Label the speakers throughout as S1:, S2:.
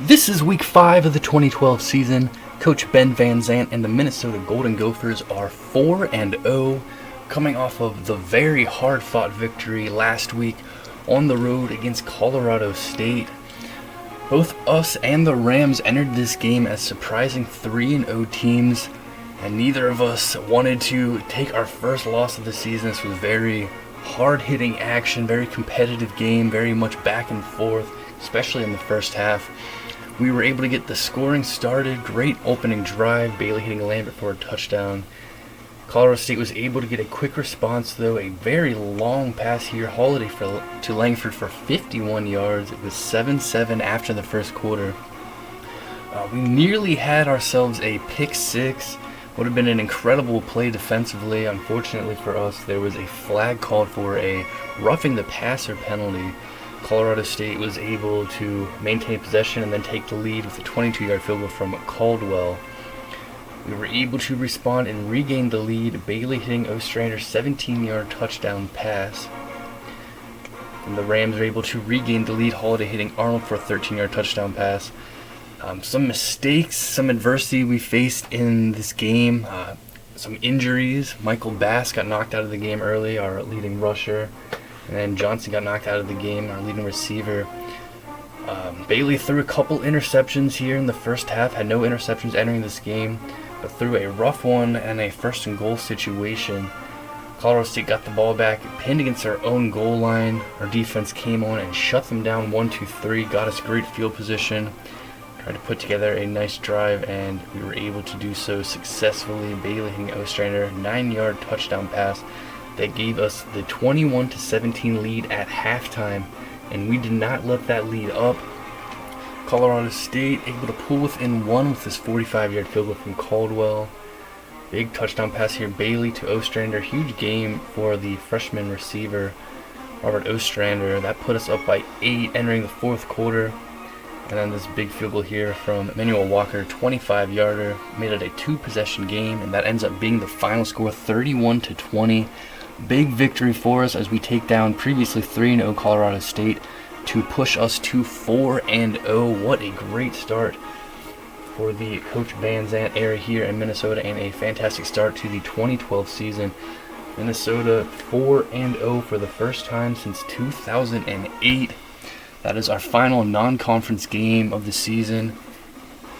S1: This is week 5 of the 2012 season. Coach Van Zandt and the Minnesota Golden Gophers are 4-0, coming off of the very hard-fought victory last week on the road against Colorado State. Both us and the Rams entered this game as surprising 3-0 teams, and neither of us wanted to take our first loss of the season. This was very hard-hitting action, very competitive game, very much back and forth, especially in the first half. We were able to get the scoring started. Great opening drive, Bailey hitting Lambert for a touchdown. Colorado State was able to get a quick response, though. A very long pass here, Holiday to Langford for 51 yards. It was 7-7 after the first quarter. We nearly had ourselves a pick six. Would have been an incredible play defensively. Unfortunately for us, there was a flag called for a roughing the passer penalty. Colorado State was able to maintain possession and then take the lead with a 22-yard field goal from Caldwell. We were able to respond and regain the lead, Bailey hitting Ostrander's 17-yard touchdown pass. And the Rams were able to regain the lead, Holiday hitting Arnold for a 13-yard touchdown pass. Some mistakes, some adversity we faced in this game, some injuries. Michael Bass got knocked out of the game early, our leading rusher. And then Johnson got knocked out of the game, our leading receiver. Bailey threw a couple interceptions here in the first half, had no interceptions entering this game, but threw a rough one and a first and goal situation. Colorado State got the ball back, pinned against our own goal line. Our defense came on and shut them down 1-2-3, got us great field position, tried to put together a nice drive, and we were able to do so successfully. Bailey hitting Ostrander, 9-yard touchdown pass that gave us the 21-17 lead at halftime, and we did not let that lead up. Colorado State able to pull within one with this 45-yard field goal from Caldwell. Big touchdown pass here, Bailey to Ostrander. Huge game for the freshman receiver, Robert Ostrander. That put us up by 8 entering the fourth quarter. And then this big field goal here from Emmanuel Walker, 25-yarder, made it a 2-possession game, and that ends up being the final score, 31-20. Big victory for us as we take down previously 3-0 Colorado State to push us to 4-0. What a great start for the Coach Van Zandt era here in Minnesota, and a fantastic start to the 2012 season. Minnesota 4-0 for the first time since 2008. That is our final non-conference game of the season.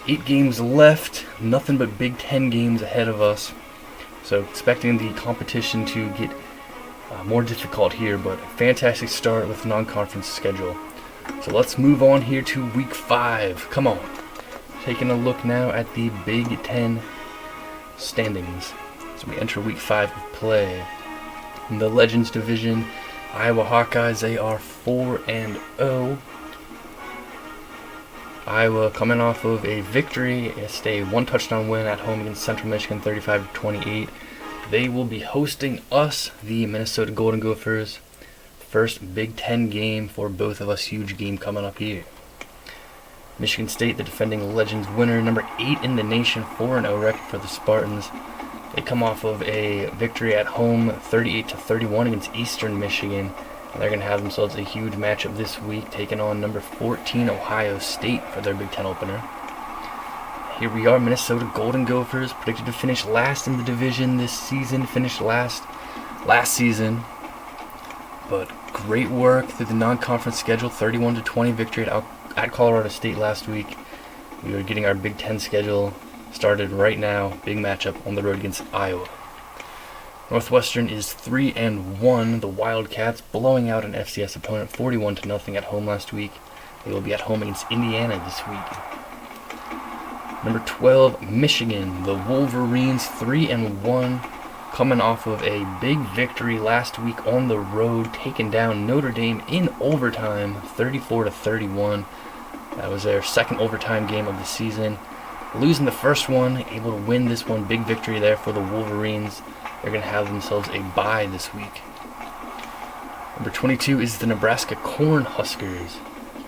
S1: 8 games left, nothing but Big Ten games ahead of us. So expecting the competition to get more difficult here, but a fantastic start with the non-conference schedule. So let's move on here to week 5. Come on. Taking a look now at the Big Ten standings. So we enter week 5 of play. In the Legends division, Iowa Hawkeyes, they are 4-0. Iowa coming off of a victory, it's a 1-touchdown win at home against Central Michigan, 35-28. They will be hosting us, the Minnesota Golden Gophers. First Big Ten game for both of us, huge game coming up here. Michigan State, the defending Legends winner, number 8 in the nation, 4-0 record for the Spartans. They come off of a victory at home, 38-31 against Eastern Michigan. And they're going to have themselves a huge matchup this week, taking on number 14 Ohio State for their Big Ten opener. Here we are, Minnesota Golden Gophers, predicted to finish last in the division this season, finished last season. But great work through the non-conference schedule, 31-20 victory at Colorado State last week. We are getting our Big Ten schedule started right now. Big matchup on the road against Iowa. Northwestern is 3-1. The Wildcats blowing out an FCS opponent 41-0 at home last week. They will be at home against Indiana this week. Number 12, Michigan. The Wolverines 3-1, coming off of a big victory last week on the road, taking down Notre Dame in overtime, 34-31. That was their second overtime game of the season. Losing the first one, able to win this one. Big victory there for the Wolverines. They're going to have themselves a bye this week. Number 22 is the Nebraska Cornhuskers.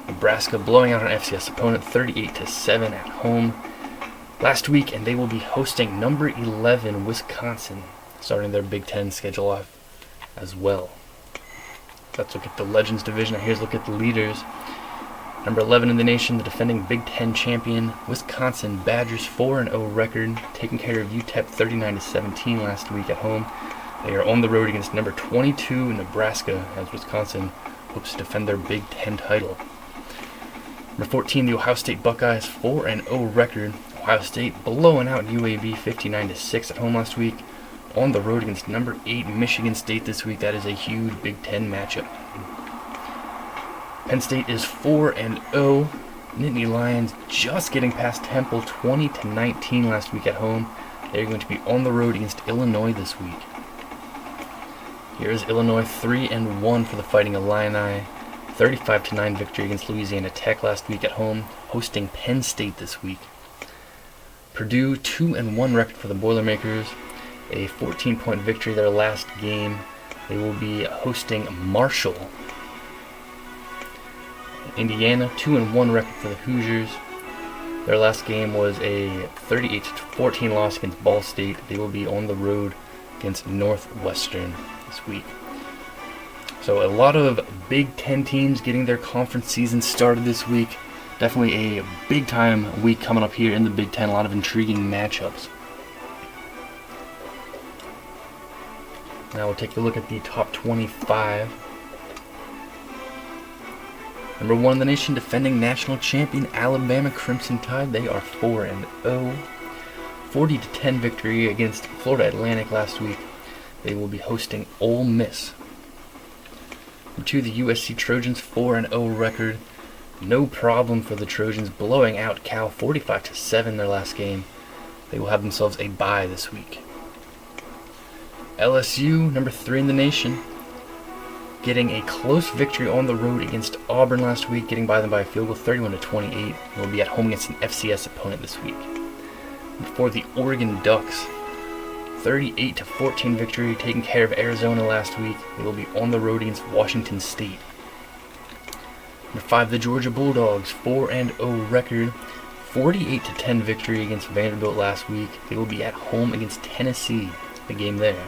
S1: Nebraska blowing out an FCS opponent 38-7 at home last week, and they will be hosting number 11 Wisconsin, starting their Big Ten schedule off as well. Let's look at the Legends division. Here's a look at the leaders. Number 11 in the nation, the defending Big Ten champion, Wisconsin Badgers 4-0 record, taking care of UTEP 39-17 last week at home. They are on the road against number 22 Nebraska as Wisconsin hopes to defend their Big Ten title. Number 14, the Ohio State Buckeyes 4-0 record. Ohio State blowing out UAB 59-6 at home last week. On the road against number 8 Michigan State this week. That is a huge Big Ten matchup. Penn State is 4-0. Nittany Lions just getting past Temple 20-19 last week at home. They're going to be on the road against Illinois this week. Here is Illinois 3-1 for the Fighting Illini. 35-9 victory against Louisiana Tech last week at home, hosting Penn State this week. Purdue 2-1 record for the Boilermakers. A 14-point victory their last game. They will be hosting Marshall. Indiana 2-1 record for the Hoosiers. Their last game was a 38-14 loss against Ball State. They will be on the road against Northwestern this week. So a lot of Big Ten teams getting their conference season started this week. Definitely a big time week coming up here in the Big Ten. A lot of intriguing matchups. Now we'll take a look at the top 25. Number 1 in the nation, defending national champion Alabama Crimson Tide. They are 4-0. 40-10 victory against Florida Atlantic last week. They will be hosting Ole Miss. Number 2, the USC Trojans 4-0 record. No problem for the Trojans, blowing out Cal 45-7 their last game. They will have themselves a bye this week. LSU, number 3 in the nation, getting a close victory on the road against Auburn last week, getting by them by a field goal 31-28. They'll be at home against an FCS opponent this week. For the Oregon Ducks, 38-14 victory, taking care of Arizona last week. They will be on the road against Washington State. Number 5, the Georgia Bulldogs, 4-0 record, 48-10 victory against Vanderbilt last week. They will be at home against Tennessee, the game there.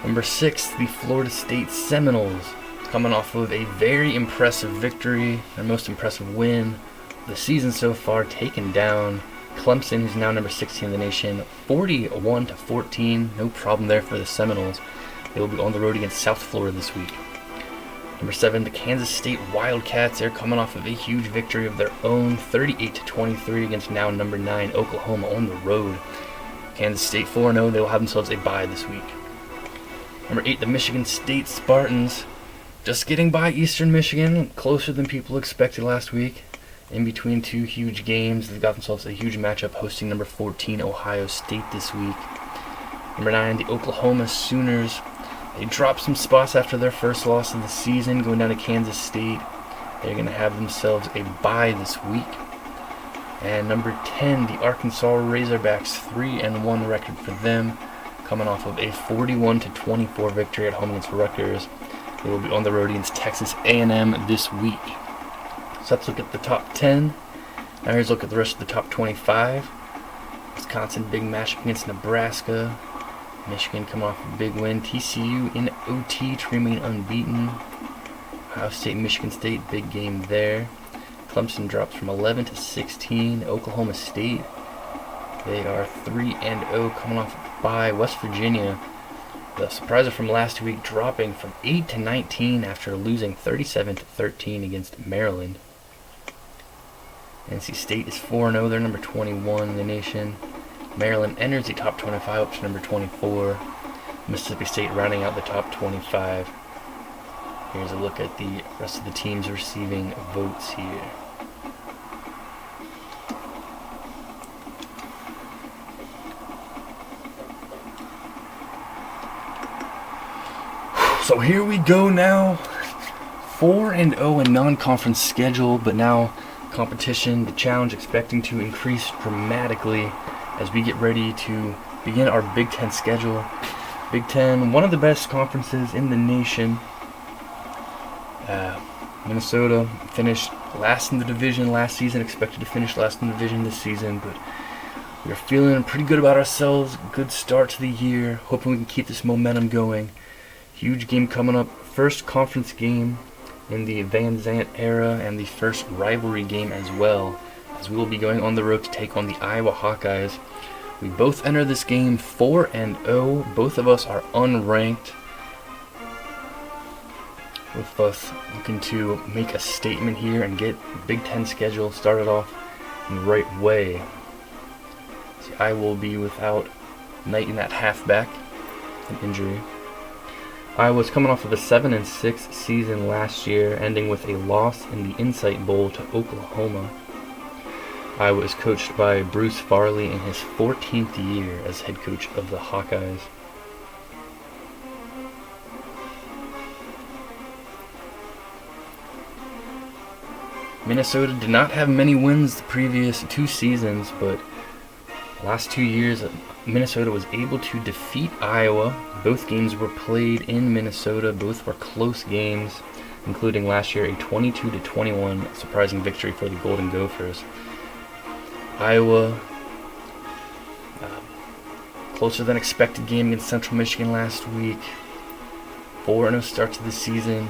S1: Number 6, the Florida State Seminoles, coming off of a very impressive victory, their most impressive win of the season so far, taking down Clemson, who's now number 16 in the nation, 41-14. No problem there for the Seminoles. They will be on the road against South Florida this week. Number 7, the Kansas State Wildcats. They're coming off of a huge victory of their own, 38-23 against now number 9 Oklahoma on the road. Kansas State 4-0. They will have themselves a bye this week. Number 8, the Michigan State Spartans, just getting by Eastern Michigan, closer than people expected last week. In between two huge games, they've got themselves a huge matchup hosting number 14 Ohio State this week. Number 9, the Oklahoma Sooners. They dropped some spots after their first loss of the season, going down to Kansas State. They're going to have themselves a bye this week. And number 10, the Arkansas Razorbacks, 3-1 record for them, coming off of a 41-24 victory at home against Rutgers. They will be on the road against Texas A&M this week. So let's look at the top 10. Now here's a look at the rest of the top 25. Wisconsin, big matchup against Nebraska. Michigan coming off a big win. TCU in OT to remain unbeaten. Ohio State, Michigan State, big game there. Clemson drops from 11 to 16. Oklahoma State, they are 3-0 coming off a bye. West Virginia, the surpriser from last week, dropping from 8 to 19 after losing 37-13 against Maryland. NC State is 4-0. They're number 21 in the nation. Maryland enters the top 25 up to number 24. Mississippi State rounding out the top 25. Here's a look at the rest of the teams receiving votes here. So here we go now. 4-0 in non-conference schedule, but now competition, the challenge expecting to increase dramatically as we get ready to begin our Big Ten schedule. Big Ten, one of the best conferences in the nation. Minnesota finished last in the division last season, expected to finish last in the division this season, but we're feeling pretty good about ourselves. Good start to the year, hoping we can keep this momentum going. Huge game coming up, first conference game in the Van Zandt era and the first rivalry game as well, as we will be going on the road to take on the Iowa Hawkeyes. We both enter this game 4-0. Both of us are unranked, with us looking to make a statement here and get the Big Ten schedule started off in the right way. See, I will be without Knight in that halfback, an injury. I was coming off of a 7-6 season last year, ending with a loss in the Insight Bowl to Oklahoma. I was coached by Bruce Farley in his 14th year as head coach of the Hawkeyes. Minnesota did not have many wins the previous 2 seasons, but the last 2 years Minnesota was able to defeat Iowa. Both games were played in Minnesota. Both were close games, including last year a 22-21 surprising victory for the Golden Gophers. Iowa, closer than expected game against Central Michigan last week. 4-0 start to the season.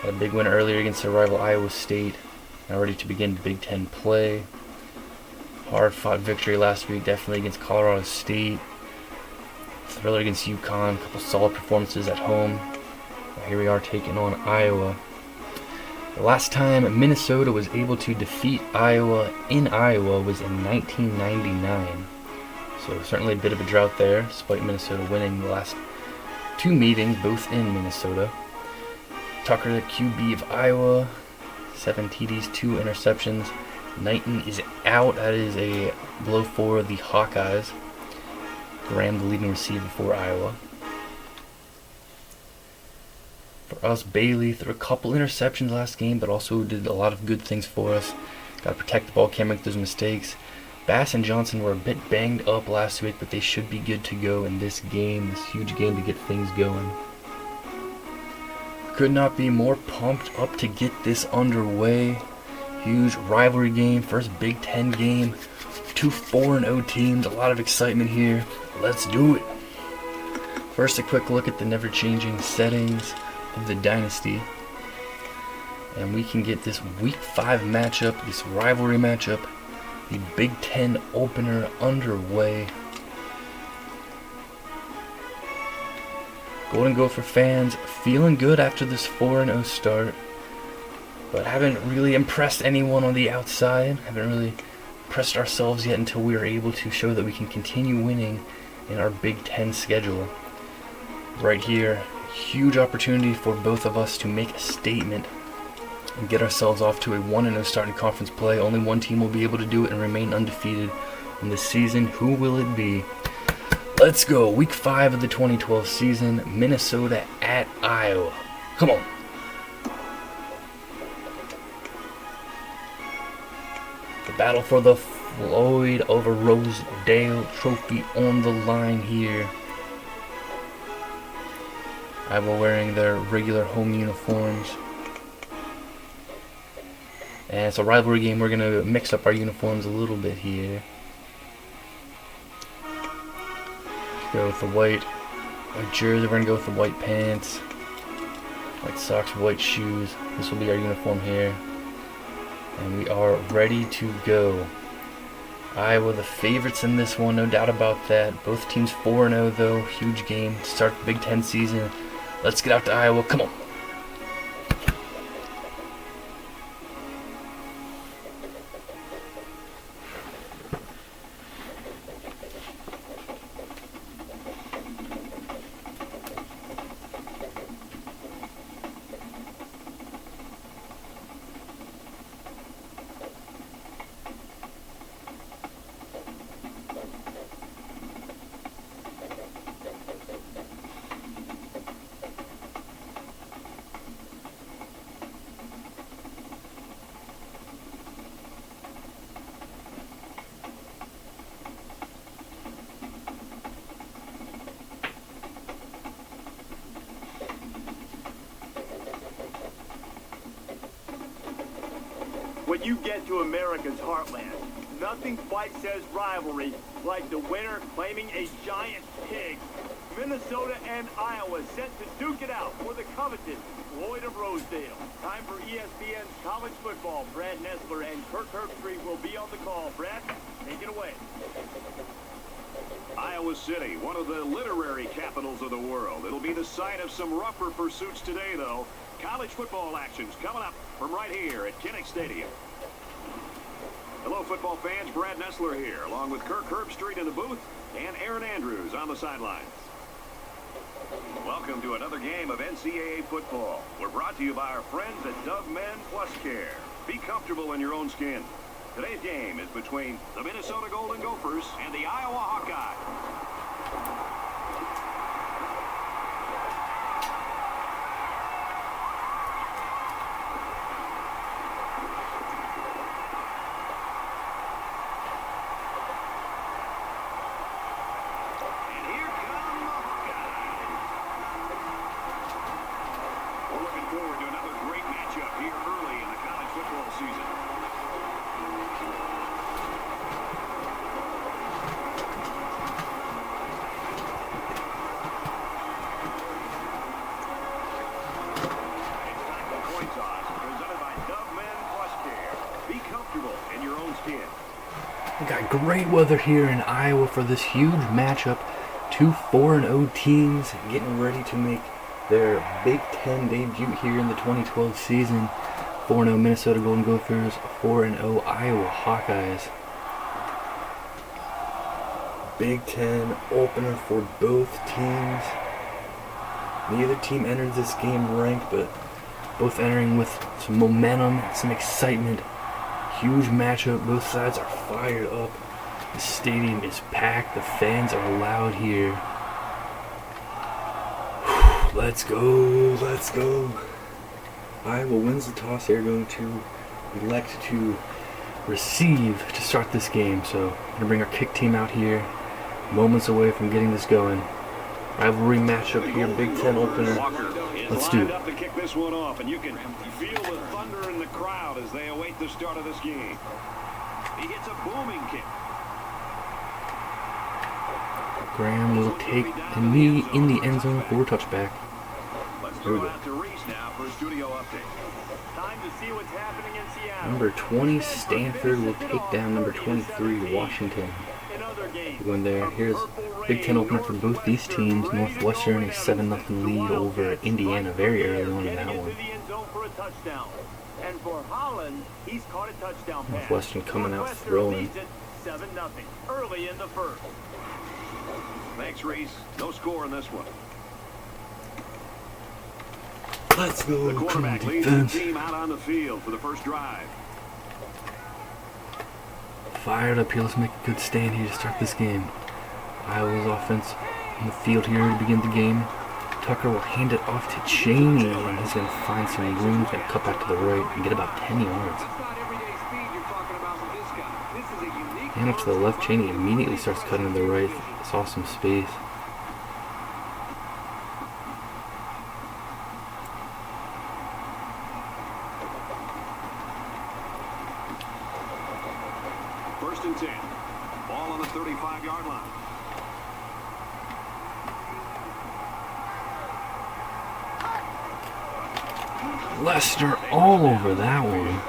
S1: Had a big win earlier against their rival Iowa State. Now ready to begin Big Ten play. Hard-fought victory last week, definitely against Colorado State. Thriller against UConn, a couple solid performances at home. Here we are taking on Iowa. The last time Minnesota was able to defeat Iowa in Iowa was in 1999. So certainly a bit of a drought there, despite Minnesota winning the last 2 meetings, both in Minnesota. Tucker, the QB of Iowa, 7 TDs, 2 interceptions. Knighton is out. That is a blow for the Hawkeyes. Graham, the leading receiver for Iowa. For us, Bailey threw a couple interceptions last game, but also did a lot of good things for us. Got to protect the ball, can't make those mistakes. Bass and Johnson were a bit banged up last week, but they should be good to go in this game, this huge game to get things going. Could not be more pumped up to get this underway. Huge rivalry game, first Big Ten game, 2 4-0 teams, a lot of excitement here. Let's do it. First, a quick look at the never-changing settings of the dynasty, and we can get this Week 5 matchup, this rivalry matchup, the Big Ten opener underway. Golden Gopher fans feeling good after this 4-0 start, but haven't really impressed anyone on the outside. Haven't really impressed ourselves yet until we are able to show that we can continue winning in our Big Ten schedule. Right here, huge opportunity for both of us to make a statement and get ourselves off to a 1-0 start in conference play. Only one team will be able to do it and remain undefeated in this season. Who will it be? Let's go. Week 5 of the 2012 season. Minnesota at Iowa. Come on. The battle for the Floyd over Rosedale trophy on the line here. Iowa wearing their regular home uniforms. And it's a rivalry game. We're going to mix up our uniforms a little bit here. Go with the white jersey. We're going to go with the white pants, white socks, white shoes. This will be our uniform here. And we are ready to go. Iowa the favorites in this one, no doubt about that. Both teams 4-0 though. Huge game to start the Big Ten season. Let's get out to Iowa. Come on.
S2: When you get to America's heartland, nothing quite says rivalry like the winner claiming a giant pig. Minnesota and Iowa set to duke it out for the coveted Floyd of Rosedale. Time for ESPN's college football. Brad Nessler and Kirk Herbstreit will be on the call. Brad, take it away.
S3: Iowa City, one of the literary capitals of the world. It'll be the site of some rougher pursuits today, though. College football actions coming up from right here at Kinnick Stadium. Hello, football fans. Brad Nessler here, along with Kirk Herbstreit in the booth and Aaron Andrews on the sidelines. Welcome to another game of NCAA football. We're brought to you by our friends at Dove Men Plus Care. Be comfortable in your own skin. Today's game is between the Minnesota Golden Gophers and the Iowa Hawkeyes.
S1: We got great weather here in Iowa for this huge matchup. Two 4-0 teams getting ready to make their Big Ten debut here in the 2012 season. 4-0 Minnesota Golden Gophers, 4-0 Iowa Hawkeyes. Big Ten opener for both teams. Neither team entered this game ranked, but both entering with some momentum, some excitement. Huge matchup. Both sides are fired up. The stadium is packed. The fans are loud here. Let's go. Let's go. Iowa wins the toss. They're going to elect to receive to start this game. So, going to bring our kick team out here. Moments away from getting this going. Rivalry matchup here. Big Ten opener. Let's do it.
S3: To kick this one off, and you can feel the thunder in the crowd as they await the start of this game. He hits a booming kick.
S1: Graham will take the knee in the end zone for a touchback.
S3: Let's throw out to Reese now for a studio update.
S2: Time to see what's happening in Seattle.
S1: Number 20, Stanford will take down number 23, Washington. Going there. Here's Big Ten opener for both these teams. Northwestern a 7-0 lead over Indiana very early on in that one.
S2: And for Holland, he's caught a touchdown pass.
S1: Northwestern coming out throwing.
S2: 7-0 early in the first.
S3: Thanks, Reese. No score in this one.
S1: Let's go.
S3: The quarterback leads the team out on the field for the first drive.
S1: Fired up here. Let's make a good stand here to start this game. Iowa's offense on the field here to begin the game. Tucker will hand it off to Cheney, and he's going to find some room. He's going to cut back to the right and get about 10 yards. And up to the left, Cheney immediately starts cutting to the right. Saw some space.
S3: First and 10. Ball on the 35-yard line.
S1: Lester all over that one.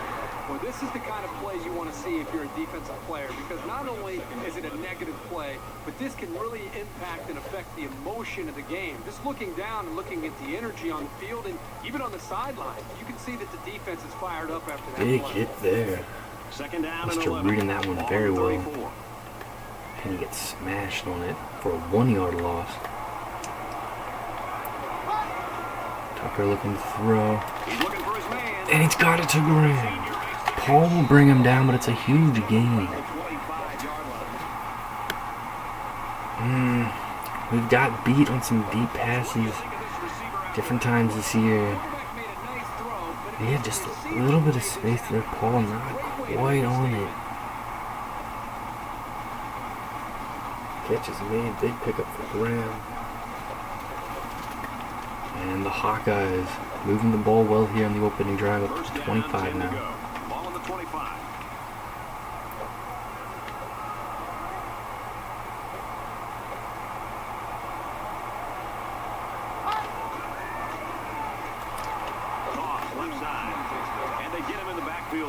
S4: Well, this is the kind of plays you want to see if you're a defensive player, because not only is it a negative play, but this can really impact and affect the emotion of the game. Just looking down and looking at the energy on the field and even on the sideline, you can see that the defense is fired up after that
S1: Big
S4: play.
S1: hit there.
S3: Second down
S1: Lester
S3: and 11.
S1: reading that one very
S3: Ball on the
S1: well.
S3: 34.
S1: And he gets smashed on it for a 1-yard loss. Tucker looking to throw.
S3: He's looking for his man.
S1: And he's got it to Graham. Paul will bring him down, but it's a huge gain. We've got beat on some deep passes different times this year. He had just a little bit of space there. Paul not quite on it. Catch is made. Big pickup for Graham. And the Hawkeyes moving the ball well here on the opening drive, up to 25 now.
S3: Ball on the 25.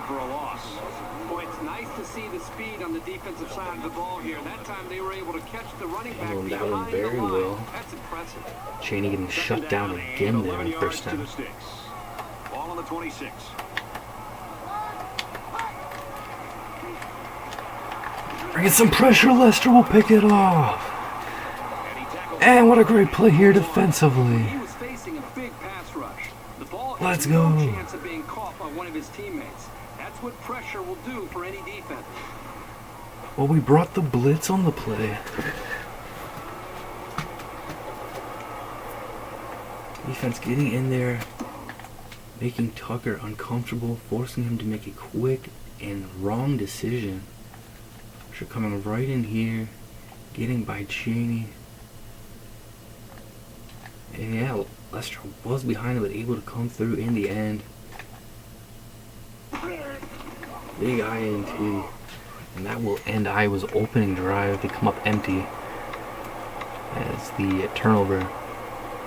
S3: for a loss.
S4: Boy, it's nice to see the speed on the defensive side of the ball here. That time they were able to catch the running back
S1: Handled that one
S4: behind the
S1: very
S4: line.
S1: well.
S4: That's impressive.
S1: Cheney getting shut down again there in the first time.
S3: Ball on the 26.
S1: Bring some pressure, Lester will pick it off. And what a great play here defensively.
S4: He was facing a big pass rush. The ball
S1: Let's
S4: has no
S1: go.
S4: chance of being caught by one of his teammates. That's what pressure will do for any defense.
S1: Well, we brought the blitz on the play. Defense getting in there, making Tucker uncomfortable, forcing him to make a quick and wrong decision. They're coming right in here, getting by Cheney. And yeah, Lester was behind him, but able to come through in the end. Big INT. And that will end Iowa's opening drive. They come up empty as the turnover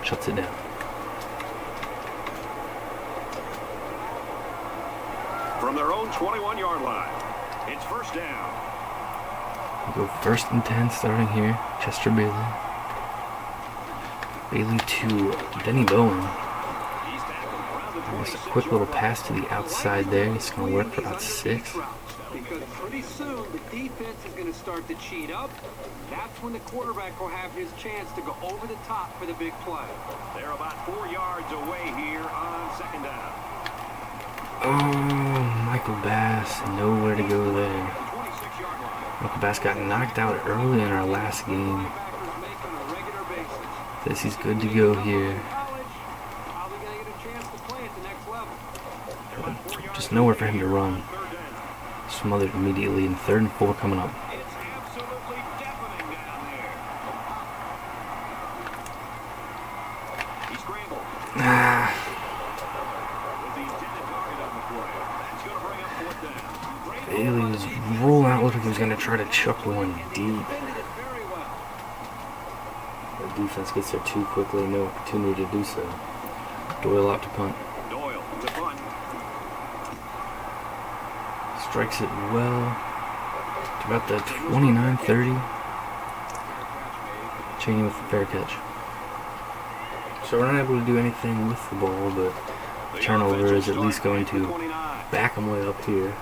S1: shuts it down.
S3: From their own 21-yard line, it's first down.
S1: We go 1st and 10 starting here. Chester Bailey. Bailey to Denny Bowen. Just a quick little pass to the outside there. It's going to work for about 6.
S4: Because pretty soon the defense is going to start to cheat up. That's when the quarterback will have his chance to go over the top for the big play.
S3: They're about 4 yards away here on second down.
S1: Oh, Michael Bass. Nowhere to go there.
S3: 26-yard line.
S1: Michael Bass got knocked out early in our last game.
S4: Linebackers make on a regular basis.
S1: Says he's good to go here.
S4: College, probably going to get a chance to play at the next level.
S1: Just nowhere for him to run. Smothered immediately in 3rd and 4 coming up.
S3: It's absolutely deafening down there. He scrambled. With the intended target on the play. That's going to bring up 4th down.
S1: Bailey was rolling out, looked like he was going to try to chuck one deep.
S4: Defended it very well.
S1: The defense gets there too quickly, no opportunity to do so. Doyle out to punt.
S3: Doyle to punt.
S1: Strikes it well. To about the 29-30. Cheney with the fair catch. So we're not able to do anything with the ball, but the turnover is at least going to back them way up here.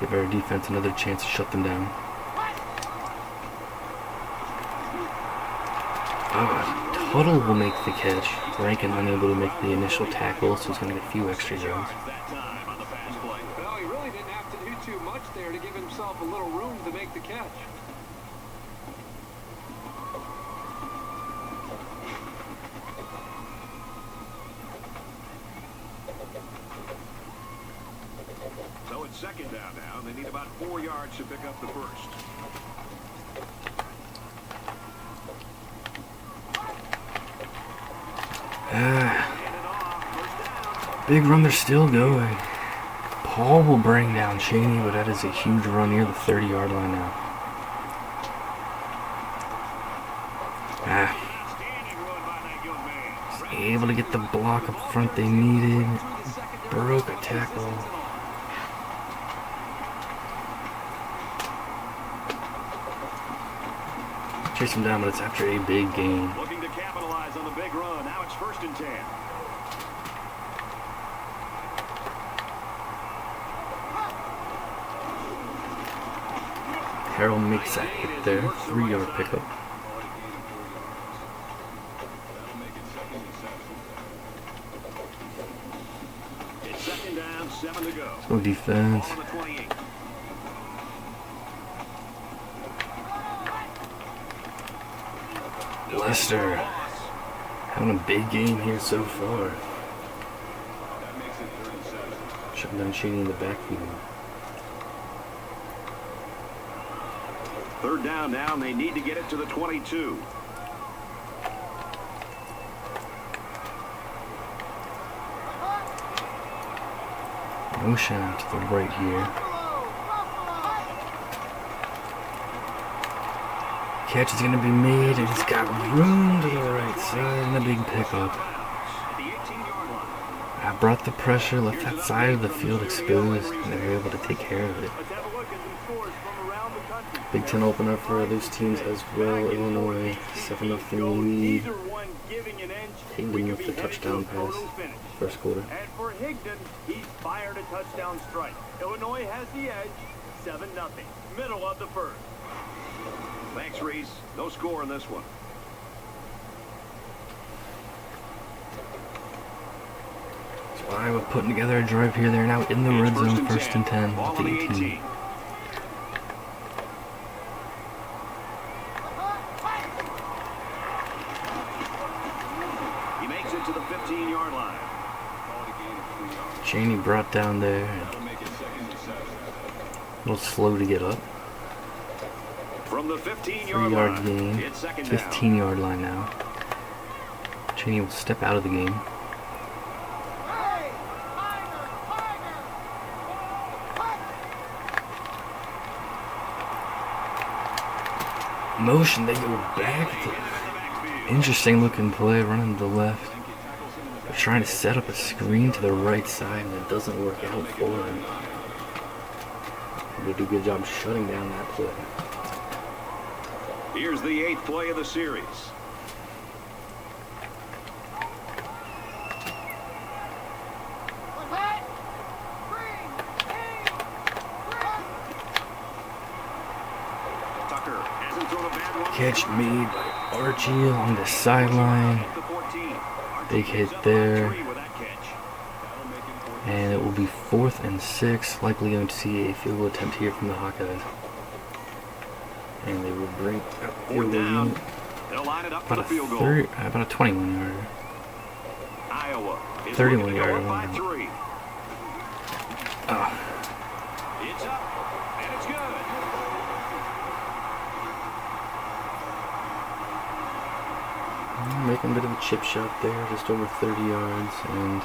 S1: Give our defense another chance to shut them down. Tuttle will make the catch. Rankin unable to make the initial tackle, so he's going to get a few extra yards.
S4: Well, he really didn't have to do too much there to give himself a little room to make the catch.
S3: So it's second down now, and they need about 4 yards to pick up the first.
S1: Big run, they're still going. Paul will bring down Cheney, but that is a huge run near the 30-yard line now. Able to get the block up front they needed. Broke a tackle. Chase him down, but it's after a big gain.
S3: Looking to capitalize on the big run. Now it's 1st and 10.
S1: Harold makes that hit there. 3-yard pickup.
S3: It's 2nd down, 7 to go.
S1: Go defense.
S3: Ball on the 28.
S1: Lester having a big game here so far. Shutting down Cheney in the backfield.
S3: 3rd down now, and they need to get it to the 22.
S1: Motion out to the right here. Catch is going to be made, and he's got room to the right side, and a big pickup.
S3: At the 18-yard line.
S1: brought the pressure, left that side of the field exposed, and they were able to take care of it.
S2: Let's have a look at some scores from around the country.
S1: Big Ten opener for those teams as well. Illinois, 7-0 lead.
S2: Neither one giving an inch.
S1: Hayden
S2: We could
S1: with
S2: be
S1: the
S2: headed
S1: touchdown
S2: to a
S1: pass.
S2: photo finish.
S1: First quarter.
S2: And for Higdon, he's fired a touchdown strike. Illinois has the edge, 7-0. Middle of the first.
S3: Thanks, Reese. No score in this one.
S1: So Iowa putting together a drive here. They're now in the red zone, first and 10
S3: Ball
S1: at
S3: on
S1: the
S3: the
S1: 18.
S3: He makes it to the 15-yard line.
S1: Cheney brought down there. A little slow to get up.
S3: From the 15-yard
S1: 3-yard
S3: line,
S1: gain.
S3: it's second down.
S1: 15-yard line now. Cheney will step out of the game. Motion, they go back. Interesting looking play, running to the left. They're trying to set up a screen to the right side, and it doesn't work out for them. They do a good job shutting down that play.
S3: Here's the 8th play of the series. Tucker hasn't thrown a bad one.
S1: Catch made by Archie along the sideline.
S3: The 14.
S1: Big hit there. And it will be 4th and 6. Likely going to see a field goal attempt here from the Hawkeyes. And they will bring up
S3: Fourth down. They'll line it up for the field goal.
S1: about a 21 yarder.
S3: Iowa is
S1: 31
S3: looking to go
S1: yarder
S3: up by
S1: line.
S3: 3.
S1: Oh,
S3: It's up, and it's good.
S1: making a bit of a chip shot there, just over 30 yards, and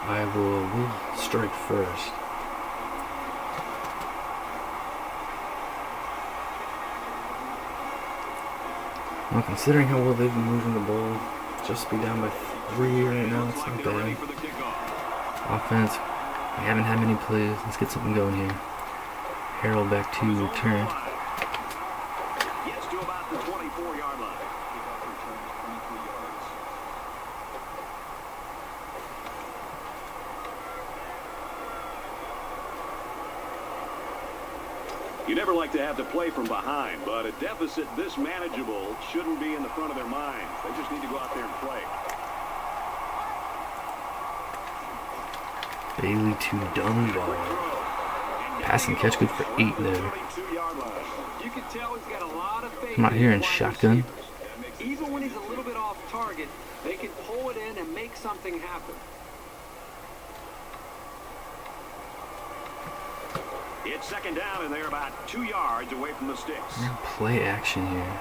S1: Iowa will strike first. Well, considering how well they've been moving the ball, just be down by 3 right now, it's not
S3: They're ready
S1: bad.
S3: for the kickoff.
S1: Offense, we haven't had many plays. Let's get something going here. Harold back to return.
S3: Gets to about the 24-yard line. You never like to have to play from behind, but a deficit this manageable shouldn't be in the front of their minds. They just need to go out there and play.
S1: Bailey to Dunbar. Pass and catch good for 8 there.
S4: You can tell he's got a lot of faith.
S1: I'm out here in
S4: wide
S1: shotgun.
S4: receivers. Even when he's a little bit off target, they can pull it in and make something happen.
S3: It's second down, and they're about 2 yards away from the sticks.
S1: Play action here.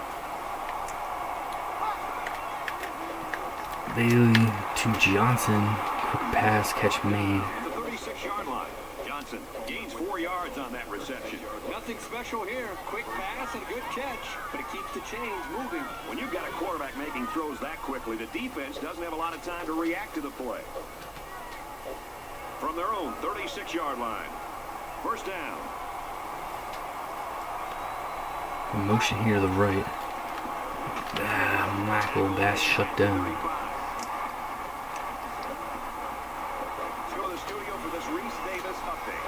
S1: Bailey to Johnson. Quick pass, catch made.
S3: The 36-yard line. Johnson gains 4 yards on that reception.
S4: Nothing special here. Quick pass and a good catch, but it keeps the chains moving.
S3: When you've got a quarterback making throws that quickly, the defense doesn't have a lot of time to react to the play. From their own 36-yard line. First down.
S1: Motion here to the right. Michael Bass shut down.
S3: Let's go to the studio for this Reese Davis update.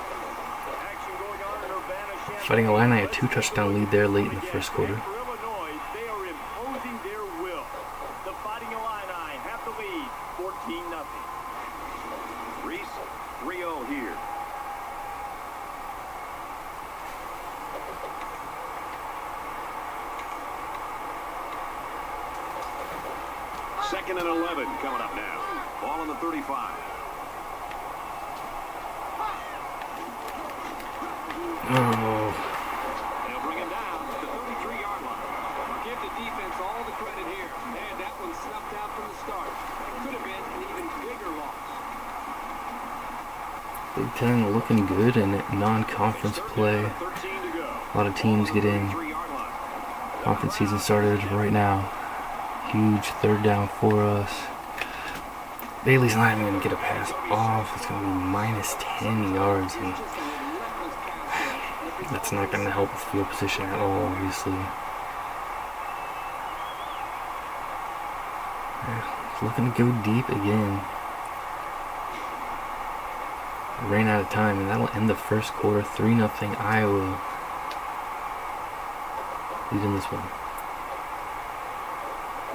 S2: Action going on in Urbana.
S1: Fighting Illini, a 2-touchdown lead there late in the first quarter.
S2: For Illinois, they are imposing their will. The Fighting Illini have the lead, 14-0.
S3: Reese, 3-0 here. Second and 11 coming up now. Ball on the 35.
S1: Oh,
S3: They'll bring him down at the 33-yard line.
S4: Give the defense all the credit here. And that one snuffed out from the start. It could have been an even bigger loss.
S1: Big Ten looking good in non-conference play. A lot of teams getting conference season started right now. Huge third down for us. Bailey's not even going to get a pass off. It's going to be minus 10 yards. And that's not going to help with field position at all, obviously. Looking to go deep again. Ran out of time, and that'll end the first quarter. 3-0 Iowa. Leading this one.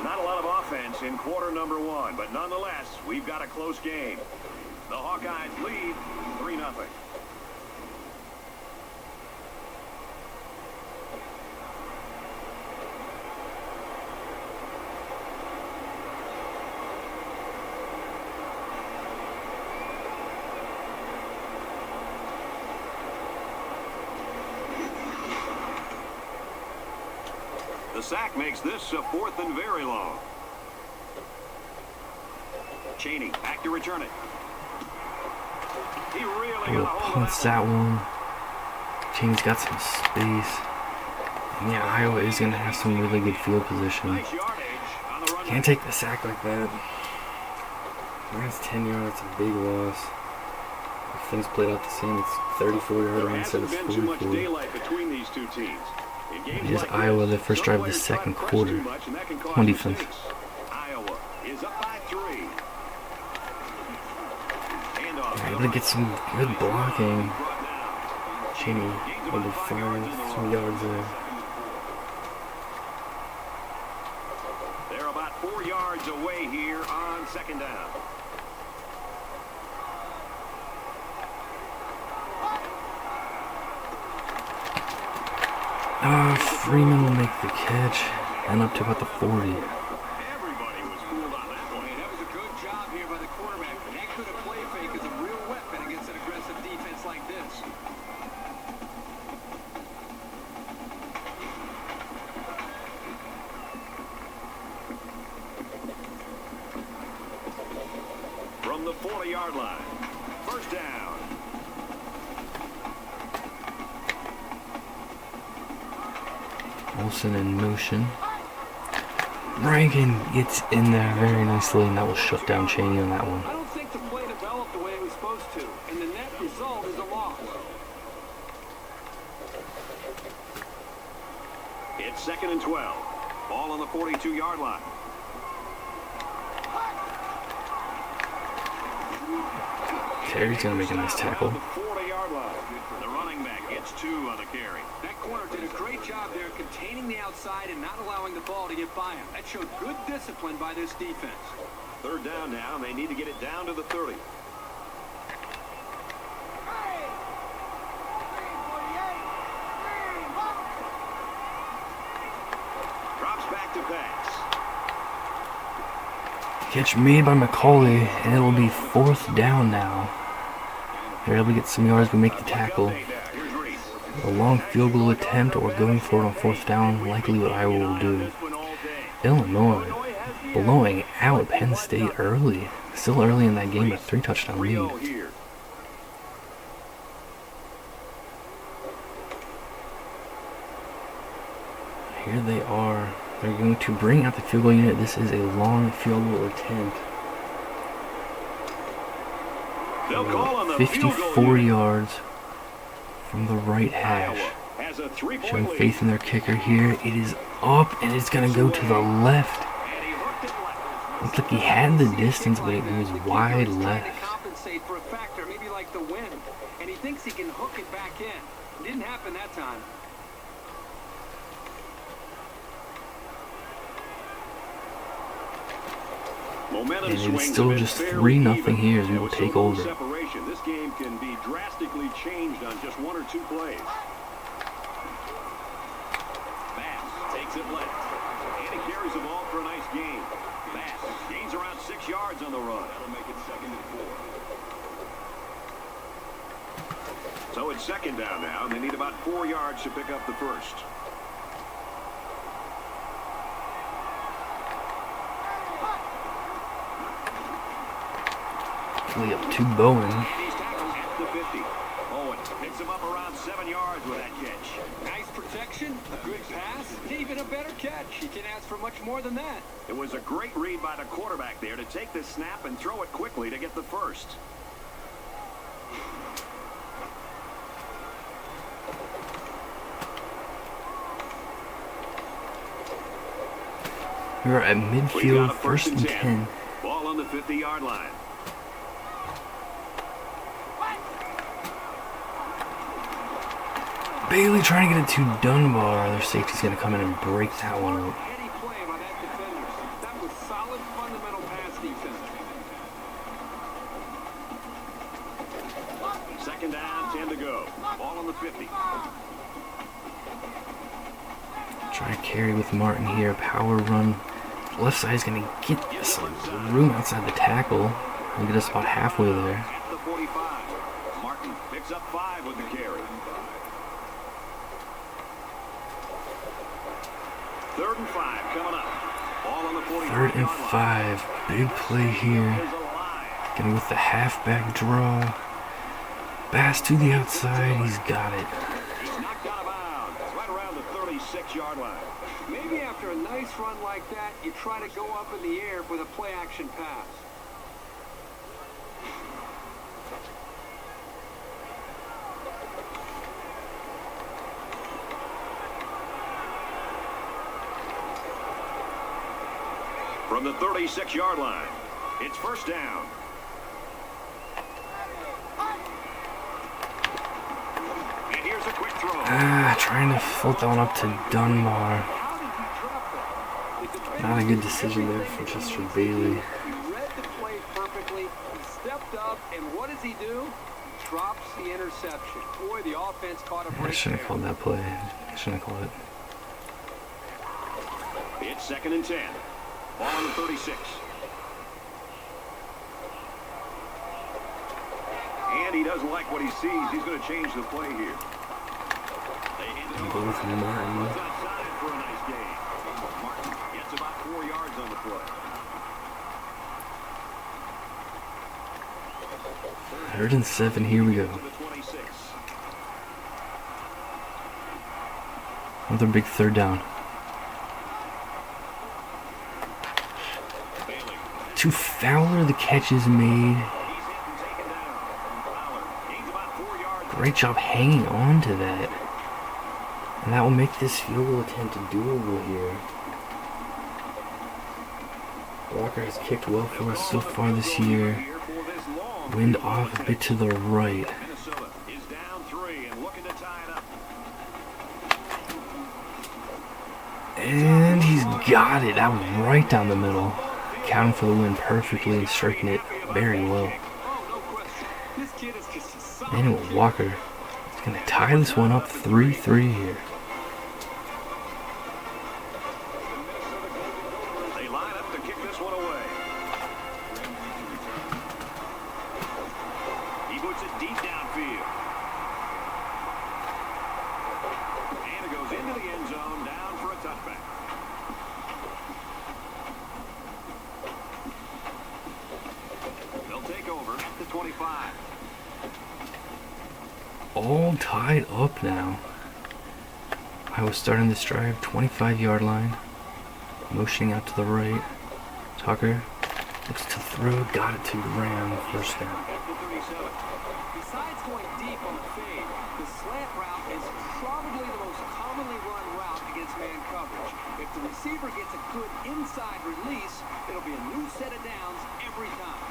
S3: Not a lot of offense in quarter number 1, but nonetheless, we've got a close game. The Hawkeyes lead 3-0. The sack makes this a 4th and very long. Cheney back to return it. He really got a hold
S1: Punts that one. Cheney's got some space. And yeah, Iowa is going to have some really good field position.
S3: nice yardage on the run.
S1: Can't take the sack like that. That's 10 yards, a big loss. If things played out the same, it's 34-yard run instead of
S3: Hasn't been too much
S1: 44.
S3: daylight between these two teams. In games
S1: Here's
S3: like
S1: Iowa,
S3: this,
S1: the first
S3: some
S1: drive of the
S3: players try to
S1: second
S3: press
S1: quarter.
S3: too much, and that can cause
S1: On defense.
S3: mistakes. Iowa is up by 3.
S1: They're able to get some good blocking. Cheney able to find some yards there.
S3: They're about 4 yards away here on second down.
S1: Freeman will make the catch and up to about the 40.
S3: Everybody was fooled on that one.
S4: That was a good job here by the quarterback. That could have play fake as a real weapon against an aggressive defense like this.
S3: From the 40-yard line. First down.
S1: Olsen in motion. Rankin gets in there very nicely, and that will shut down Cheney on that one.
S4: I don't think the play developed the way it was supposed to, and the net result is a loss.
S3: It's 2nd and 12. Ball on the 42-yard line.
S1: Terry's going to make a nice tackle.
S3: The 40-yard line. The running back gets 2 on the carry.
S4: That corner did a great job there containing the outside and not allowing the ball to get by him. That showed good discipline by this defense.
S3: 3rd down now, and they need to get it down to the 30. Drops back to pass.
S1: Catch made by McCauley, and it will be 4th down now. They're able to get some yards, but make the tackle.
S3: Here's Reed.
S1: A long field goal attempt or going for it on 4th down, likely what Iowa will do. Illinois blowing out Penn State early. Still early in that game, a 3-touchdown lead.
S3: 3-0 here.
S1: Here they are. They're going to bring out the field goal unit. This is a long field goal attempt.
S3: They'll call on the field goal
S1: 54
S3: unit.
S1: yards from the right
S3: Iowa
S1: hash.
S3: has a 3-point
S1: Showing
S3: lead.
S1: faith in their kicker here. It is up, and it's going to go to the left.
S3: And he hooked it left.
S1: Looks like he had the distance, but it goes wide
S4: Trying to
S1: left.
S4: compensate for a factor, maybe like the wind, and he thinks he can hook it back in. It didn't happen that time.
S3: Momentum
S1: And it's
S3: swings
S1: still
S3: have been
S1: just
S3: fairly
S1: 3-0
S3: even.
S1: here as we
S3: And
S1: will
S3: with
S1: take
S3: so little
S1: over.
S3: Separation. This game can be drastically changed on just 1 or 2 plays. Bass takes it left. And he carries the ball for a nice gain. Bass gains around 6 yards on the run. That'll make it 2nd and 4. So it's 2nd down now, and they need about 4 yards to pick up the first.
S1: Up to Bowen.
S3: He's tackled at the 50. Bowen Picks him up around 7 yards with that catch.
S4: Nice protection, a good pass, even a better catch. You can't ask for much more than that.
S3: It was a great read by the quarterback there to take the snap and throw it quickly to get the first.
S1: We're at midfield, first and 10.
S3: Ball on the 50-yard line.
S1: Bailey trying to get it to Dunbar. Their safety's going to come in and break that one up.
S4: Heady play by that defender. That was solid fundamental pass defense.
S3: Second down, 10 to go. Ball on the 50.
S1: Try to carry with Martin here. Power run. Left side is going to get some room outside the tackle. We'll get us about halfway there.
S3: At the 45. Martin picks up 5 with the carry. Third and 5 coming up. Ball on the 45.
S1: Third and 5. Big play here. Getting with the halfback draw. Pass to the outside. He's got it.
S3: He's knocked out of bounds. It's right around the 36-yard line.
S4: Maybe after a nice run like that, you try to go up in the air with a play-action pass.
S3: From the 36-yard line, it's first down. And here's a quick throw.
S1: Trying to float that one up to Dunbar. Not a good decision there for Chester Bailey.
S4: He read the play perfectly. He stepped up, and what does he do? Drops the interception. Boy, the offense caught a break.
S1: I shouldn't have called that play. I shouldn't have called it.
S3: It's second and 10. Ball on the 36. And he doesn't like what he sees. He's going to change the play here.
S1: Go with Martin.
S3: It's outside for a nice game. Martin gets about 4 yards on the play.
S1: Third and 7. Here we go.
S3: To the 26.
S1: Another big third down.
S3: Bailey.
S1: To Fowler, the catch is made.
S3: He's hit and taken down. Fowler gains about 4 yards.
S1: Great job hanging on to that. And that will make this field goal attempt doable here. Walker has kicked well for us so far this year. Wind off a bit to the right.
S3: Minnesota is down 3 and looking to tie it up.
S1: And he's got it. That was right down the middle. Counting for the win perfectly and striking it very well. Anyway, Walker is going to tie this one up 3-3 here.
S3: They line up to kick this one away. He puts it deep downfield. And it goes into the end zone, down for a touchback. They'll take over at the 25.
S1: All tied up now. I was starting this drive, 25-yard line. Motioning out to the right. Tucker looks to throw, got it to Ram, first down.
S3: At the 37.
S4: Besides going deep on the fade, the slant route is probably the most commonly run route against man coverage. If the receiver gets a good inside release, it'll be a new set of downs every time.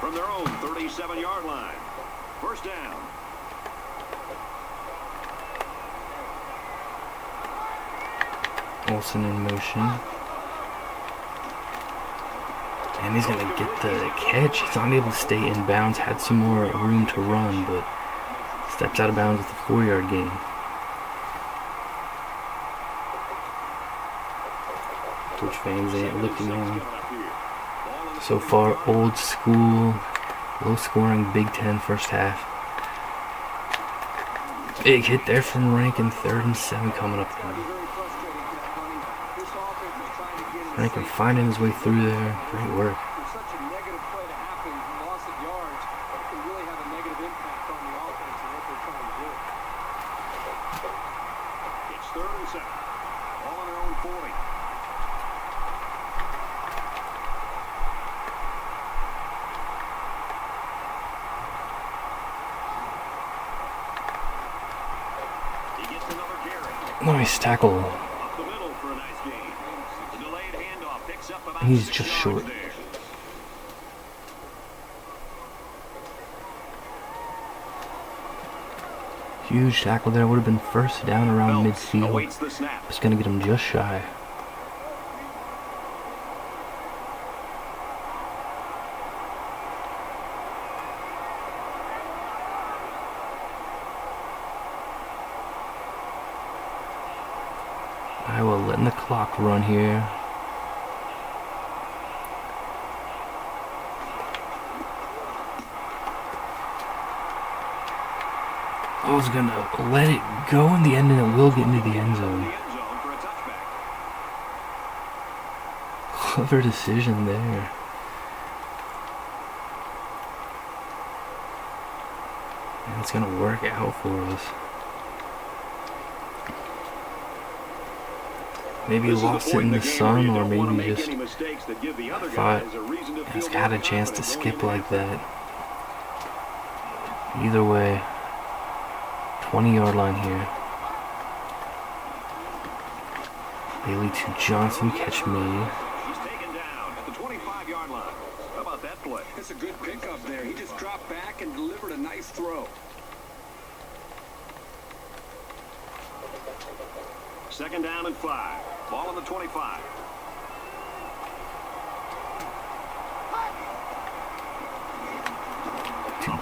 S3: From their own 37-yard line. First down.
S1: Olsen in motion. And he's going to get the catch. He's not able to stay in bounds. Had some more room to run, but steps out of bounds with a 4-yard gain. Coach Van Zandt looking on. So far, old school, low-scoring Big Ten first half. Big hit there from Rankin, 3rd and 7 coming up.
S4: Very frustrating, Jack Bunny.
S1: Rankin finding his way through there. Great work.
S4: For such a negative play to happen, loss of yards, it can really have a negative impact on the offense and what they're trying to do.
S3: It's 3rd and 7. All on their own 40. He gets another carry.
S1: Nice tackle.
S3: Up the middle for a nice gain. The delayed handoff picks up about
S1: He's
S3: 6
S1: just
S3: yards
S1: short.
S3: there.
S1: Huge tackle there. Would have been first down around
S3: Phelps
S1: midfield.
S3: awaits the snap.
S1: It's going to get him just shy. Iowa letting the clock run here. I was going to let it go in the end, and it will get into the end zone.
S3: The end zone for a touchback.
S1: Clever decision there. And it's going to work out for us. Maybe he
S3: This is the
S1: lost it
S3: point
S1: in
S3: in
S1: the
S3: game where
S1: sun,
S3: you
S1: or
S3: don't wanna
S1: maybe
S3: make
S1: just
S3: any mistakes that give the other
S1: thought
S3: guys a reason to
S1: it's
S3: feel
S1: got a
S3: more
S1: chance to
S3: confident
S1: skip
S3: going
S1: like
S3: in.
S1: that. Either way, 20-yard line here. Bailey to Johnson, catch me.
S3: He's taken down at the 25-yard line. How about that play?
S4: That's a good pickup there. He just dropped back and delivered a nice throw.
S3: 2nd down and 5. Ball on the 25.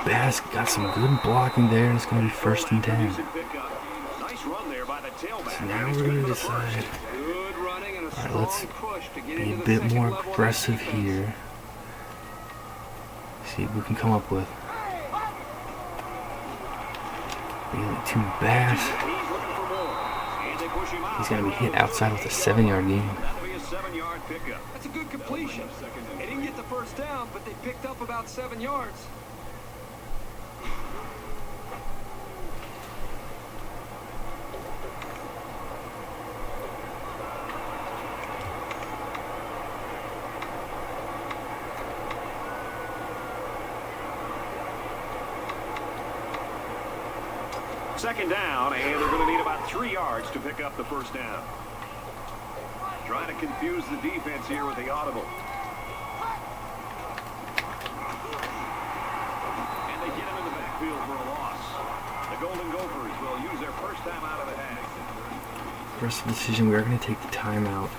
S1: Bass got some good blocking there, and it's going to be 1st and 10.
S3: Nice run there by the tailback.
S1: So now we're going to decide.
S4: Good running and a
S1: Alright,
S4: strong
S1: let's
S4: push to get
S1: be
S4: into
S1: a
S4: the
S1: bit
S4: second
S1: more
S4: level of that
S1: aggressive
S4: defense.
S1: here. See what we can come up with. Bailey to Bass.
S3: He's looking for more. And they push him out.
S1: He's going to be hit outside with a 7-yard gain.
S3: That'll be a 7-yard pickup.
S4: That's a good completion. They didn't get the first down, but they picked up about 7 yards.
S3: Second down, and they're going to need about 3 yards to pick up the first down. Trying to confuse the defense here with the audible. And they get him in the backfield for a loss. The Golden Gophers will use their first time out of the half.
S1: First decision, we are going to take the timeout.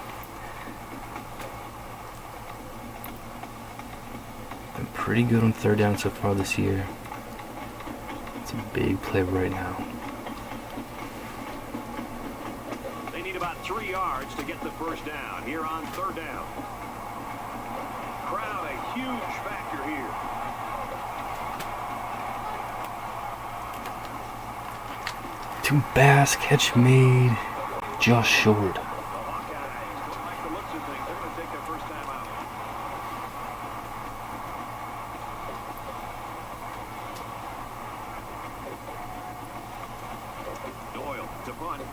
S1: Been pretty good on 3rd down so far this year. It's a big play right now.
S3: They need about 3 yards to get the first down here on 3rd down. Crowd a huge factor here.
S1: To Bass, catch made, just short.
S3: The Hawkeyes don't like the looks of things. They're going to take their first time out. Doyle to punt.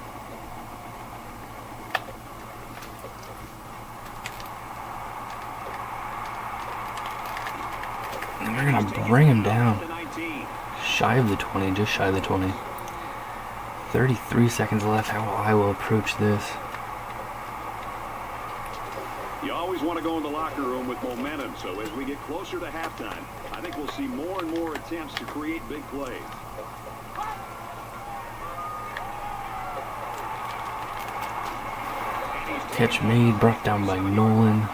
S1: And they're going to bring him down.
S3: To 19.
S1: Shy of the 20, just shy of the 20. 33 seconds left. How will Iowa approach this?
S3: You always want to go in the locker room with momentum, so as we get closer to halftime, I think we'll see more and more attempts to create big plays.
S1: Catch made, brought down by Nolan.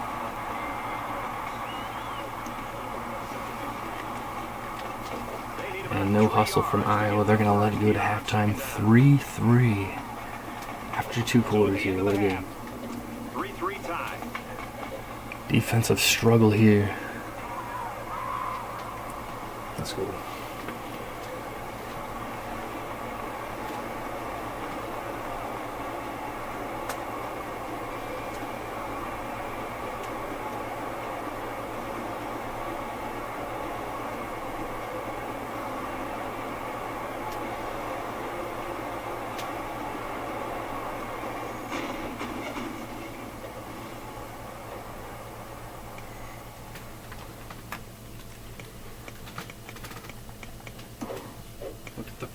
S1: And no hustle from Iowa. They're going to let it go to halftime. 3-3. After 2 quarters here. What a game.
S3: 3-3 tie.
S1: Defensive struggle here. Let's go.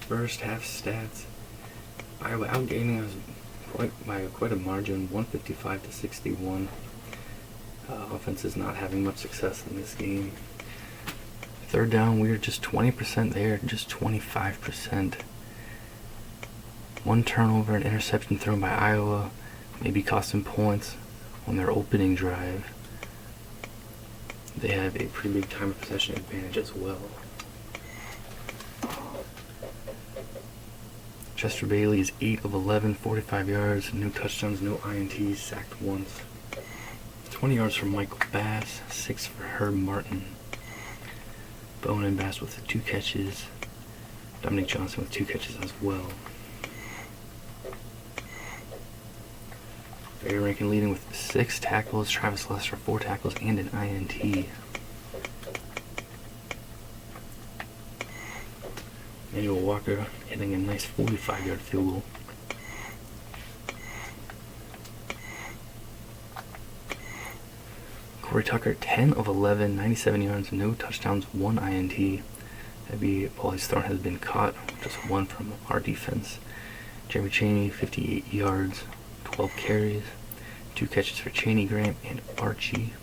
S1: first half stats. Iowa outgaining us by quite a margin, 155-61. Offense is not having much success in this game. Third down, we were just 20% there, just 25%. One turnover, an interception thrown by Iowa, maybe cost them points on their opening drive. They have a pretty big time of possession advantage as well. Chester Bailey is 8 of 11, 45 yards, no touchdowns, no INTs, sacked once. 20 yards from Michael Bass, 6 for Herb Martin. Bowen and Bass with 2 catches. Dominic Johnson with 2 catches as well. Barry Rankin leading with 6 tackles, Travis Lester 4 tackles and an INT. Manuel Walker hitting a nice 45-yard field goal. Corey Tucker, 10 of 11, 97 yards, no touchdowns, 1 INT. Every ball he's thrown has been caught, just 1 from our defense. Jeremy Chaney, 58 yards, 12 carries, 2 catches for Chaney, Graham, and Archie.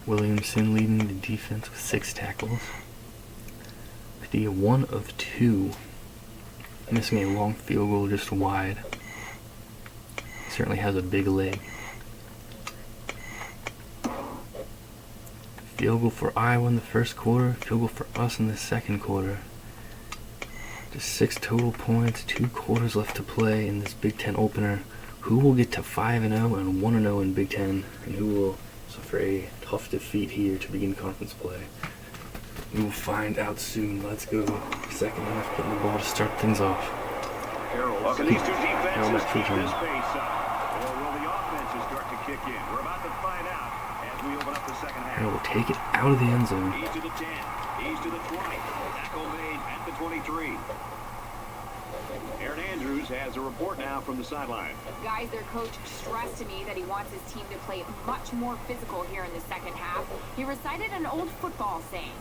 S1: Williamson leading the defense with 6 tackles. Padilla 1 of 2, missing a long field goal just wide. He certainly has a big leg. Field goal for Iowa in the first quarter, field goal for us in the second quarter. Just 6 total points, 2 quarters left to play in this Big Ten opener. Who will get to 5-0 and 1-0 in Big Ten, and who will suffer a tough defeat here to begin conference play? We will find out soon. Let's go. Second half, putting the ball to start things off.
S3: Carroll, these two defenses keep this pace up. Or will the offenses start to kick in? We're about to find out as we open up the second half.
S1: Carroll will take it out of the end zone.
S3: He's to the 10. He's to the 20. Tackle made at the 23. Aaron Andrews has a report now from the sideline.
S5: Guys, their coach stressed to me that he wants his team to play much more physical here in the second half. He recited an old football saying,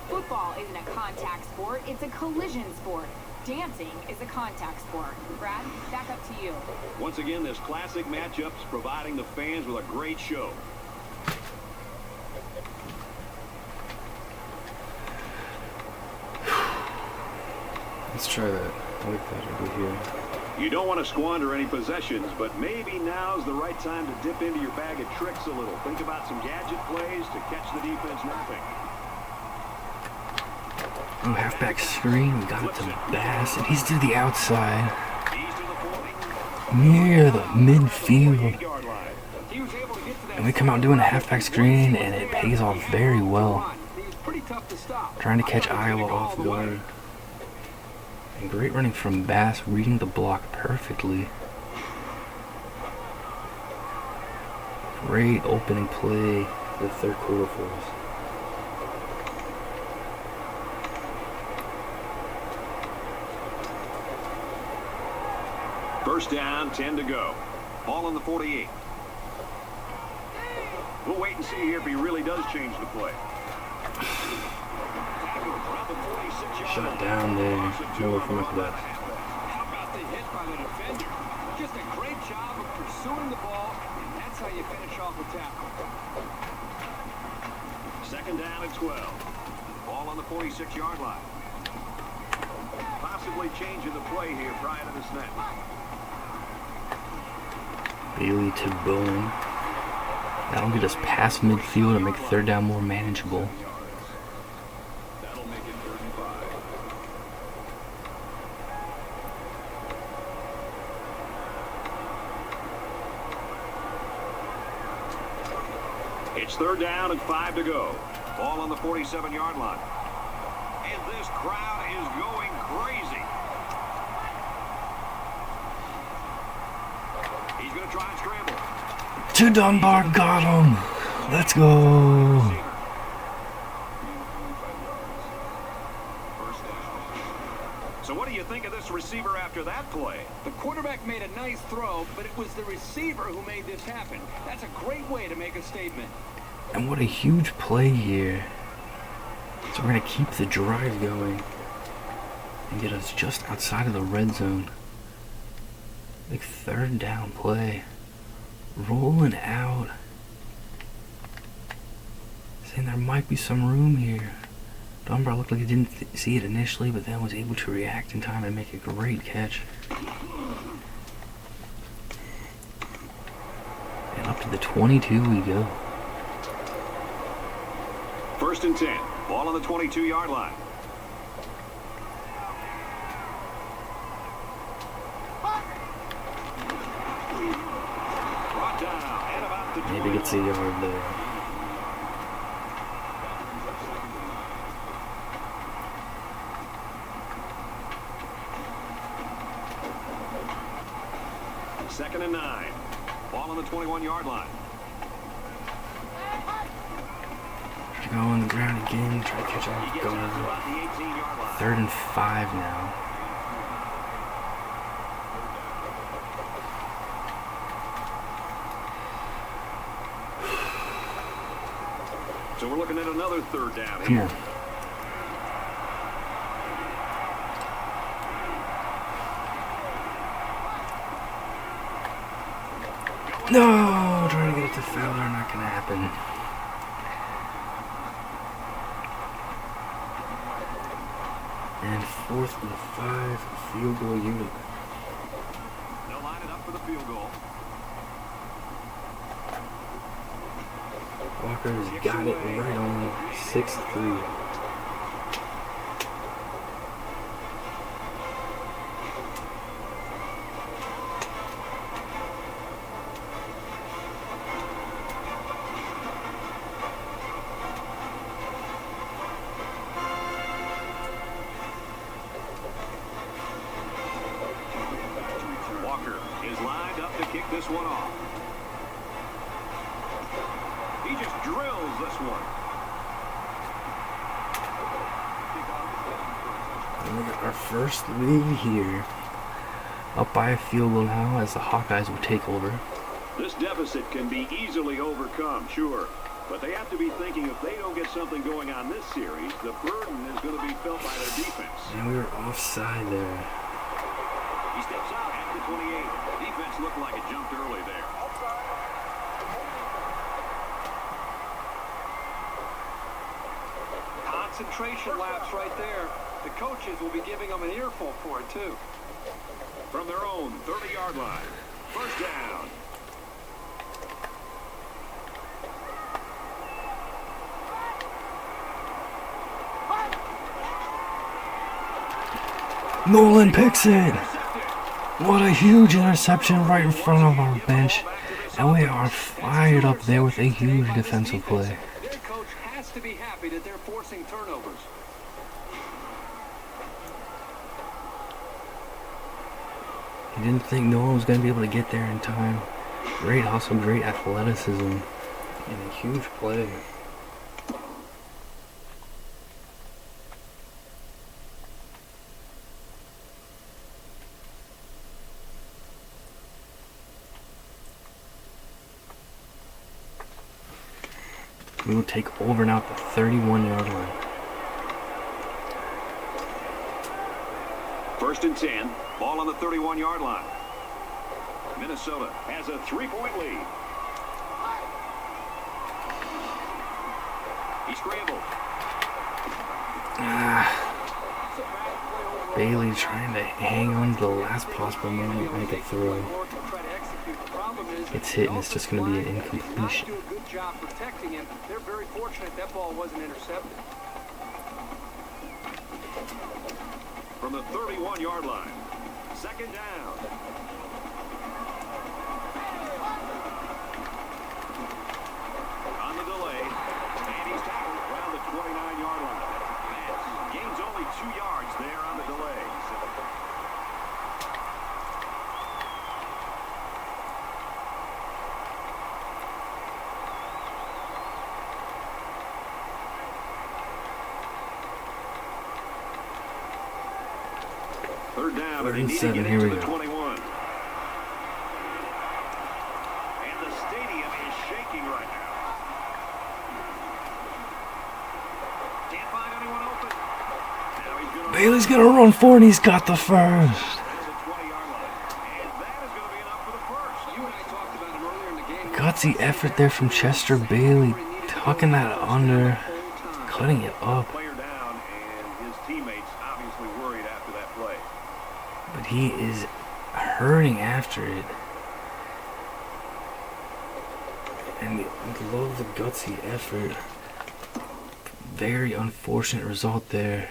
S5: "Football isn't a contact sport, it's a collision sport. Dancing is a contact sport." Brad, back up to you.
S3: Once again, this classic matchups providing the fans with a great show.
S1: Let's try that. I like that over here.
S3: You don't want to squander any possessions, but maybe now's the right time to dip into your bag of tricks a little. Think about some gadget plays to catch the defense napping.
S1: Oh, halfback screen. We got it to Bass, and he's to the outside. Near the midfield. And we come out doing a halfback screen, and it pays off very well. Trying to catch Iowa off guard. And great running from Bass, reading the block perfectly. Great opening play for the third quarter for us.
S3: First down, 10 to go. Ball on the 48. We'll wait and see here if he really does change the play.
S1: Shut down there. No from up left.
S4: How about the hit by the defender? Just a great job of pursuing the ball, and that's how you finish off a tackle.
S3: Second down at 12. Ball on the 46-yard line. Possibly changing the play here prior to the snap.
S1: Bailey to Bowen. That'll get us past midfield and make third down more manageable.
S3: That'll make it 35. It's third down and 5 to go. Ball on the 47-yard line. And this crowd is going crazy. He's going to try and scramble.
S1: To Dunbar, got him. Let's go.
S3: So what do you think of this receiver after that play?
S4: The quarterback made a nice throw, but it was the receiver who made this happen. That's a great way to make a statement.
S1: And what a huge play here. So we're going to keep the drive going and get us just outside of the red zone. Big third down play. Rolling out. Saying there might be some room here. Dunbar looked like he didn't see it initially, but then was able to react in time and make a great catch. And up to the 22 we go.
S3: 1st and 10. Ball on the 22-yard line. Brought down and about the 20.
S1: Maybe gets a yard there.
S3: Second and 9. Ball on the 21-yard line.
S1: Go on the ground again, try to catch off guard.
S3: About the 18-yard line.
S1: 3rd and 5 now.
S3: So we're looking at another 3rd down
S1: Come
S3: here.
S1: on. No, trying to get it to Fowler, not gonna happen. And 4th and 5, field goal unit.
S3: They'll line it up for the field goal.
S1: Walker's got it right on 6-3.
S3: Walker is lined up to kick this one off. He just drills this one.
S1: And we got our first lead here. Up by a field goal now as the Hawkeyes will take over.
S3: This deficit can be easily overcome, sure. But they have to be thinking if they don't get something going on this series, the burden is going to be felt by their defense.
S1: And we were offside there.
S3: He steps out at the 28. Defense looked like it jumped early there.
S4: Concentration lapse right there. The coaches will be giving them an earful for it, too.
S3: From their own 30-yard line. 1st down.
S1: Nolan picks it! What a huge interception right in front of our bench. And we are fired up there with a huge defensive play.
S4: Their coach has to be happy that they're forcing turnovers.
S1: He didn't think Nolan was going to be able to get there in time. Great hustle, great athleticism, and a huge play. We will take over now at the 31-yard line.
S3: 1st and 10. Ball on the 31-yard line. Minnesota has a 3-point lead. He scrambled.
S1: Bailey trying to hang on to the last possible moment to make a throw. It's hit and it's just going to be an incompletion.
S4: Do a good job protecting him. They're very fortunate that ball wasn't intercepted.
S3: From the 31-yard line. 2nd down. On the delay. And he's tackled around the 29-yard line. Gains only 2 yards there on the delay. Third down,
S1: Third
S3: and
S1: and
S3: they need to
S1: 7,
S3: get
S1: here we
S3: into the
S1: go.
S3: 21. And the stadium is shaking right now. Can't find anyone open. Now he's going to
S1: Bailey's gonna run for it, and he's got the first.
S3: the 20-yard line. And that is going to be enough for the first.
S4: You and I talked about him earlier in the game.
S1: Gutsy effort there from Chester Bailey, tucking that under, cutting it up.
S3: Player down, and his teammates obviously worried after that play.
S1: But he is hurting after it. And I love the gutsy effort. Very unfortunate result there.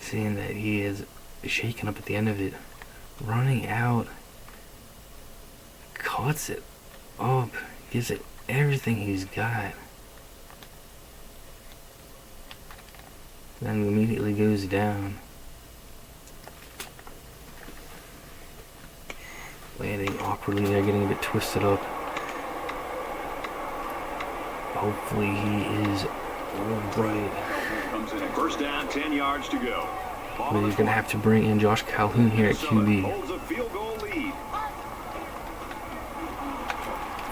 S1: Seeing that he is shaken up at the end of it. Running out. Cuts it up. Gives it everything he's got. Then immediately goes down. Landing awkwardly there, getting a bit twisted up. Hopefully he is alright.
S3: Comes in at first down, 10 yards to go. Ball
S1: But
S3: on
S1: he's
S3: the
S1: going to have to bring in Josh Calhoun here at QB.
S3: holds a field goal lead.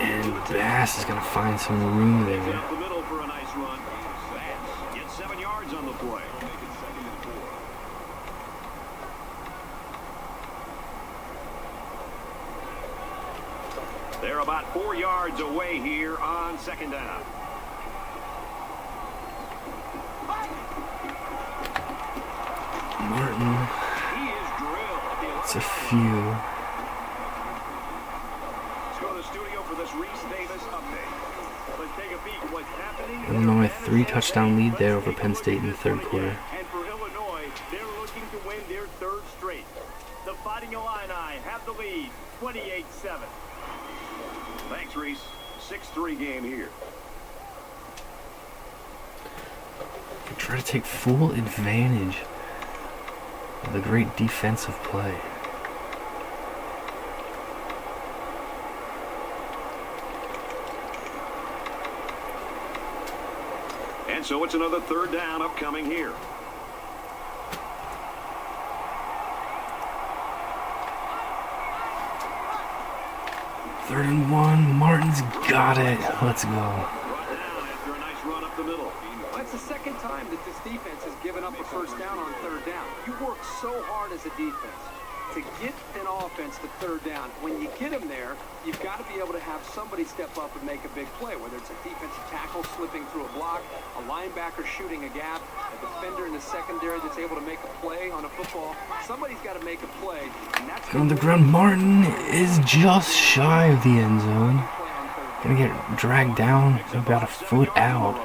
S1: And Bass is going to find some room there.
S3: Up the middle for a nice run. Bass gets 7 yards on the play. Make it 2nd and 4. They're about 4 yards away here on 2nd down.
S1: Martin,
S3: He is drilled.
S1: it's a few.
S3: Let's go to the studio for this Reese Davis update.
S2: Let's take a peek at what's happening.
S1: Illinois 3-touchdown lead there over Penn State in the third quarter.
S2: And for Illinois, they're looking to win their third straight. The Fighting Illini have the lead, 28-7.
S3: Thanks, Reese. 6-3 game here.
S1: Try to take full advantage of the great defensive play.
S3: And so it's another 3rd down upcoming here.
S1: Third and 1, Martin's got it. Let's go.
S3: Brought down after a nice run up the middle.
S4: That's the second time that this defense has given up a first down on 3rd down. You work so hard as a defense to get an offense to 3rd down. When you get them there, you've got to be able to have somebody step up and make a big play, whether it's a defensive tackle slipping through a block, a linebacker shooting a gap, a defender in the secondary that's able to make a play on a football. Somebody's got to make a play, and that's
S1: On the ground, Martin is just shy of the end zone. Gonna get dragged down about a foot out.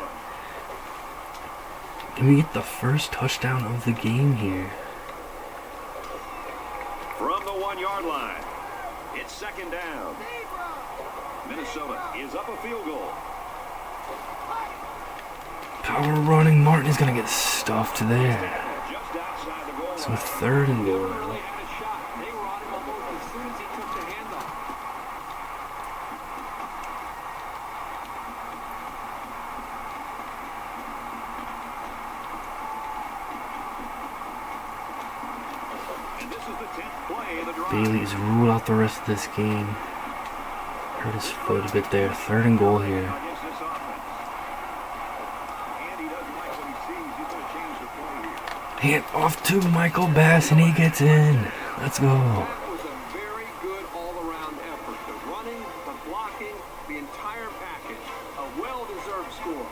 S1: Can we get the first touchdown of the game here?
S3: From the 1-yard line, it's 2nd down. Minnesota is up a field goal.
S1: Power running, Martin is gonna get stuffed there.
S3: Just outside the goal
S1: So
S3: line.
S1: 3rd and goal.
S4: really had a shot. They were on him almost as soon as he took the handoff.
S3: And this is the 10th play of the drive.
S1: Bailey is ruled out the rest of this game. Hurt his foot a bit there. 3rd and goal here.
S3: Against this offense. And he doesn't like what he sees. He's going to change the play here.
S1: Hand off to Michael Bass, and he gets in. Let's go.
S4: That was a very good all-around effort. The running, the blocking, the entire package. A well-deserved score.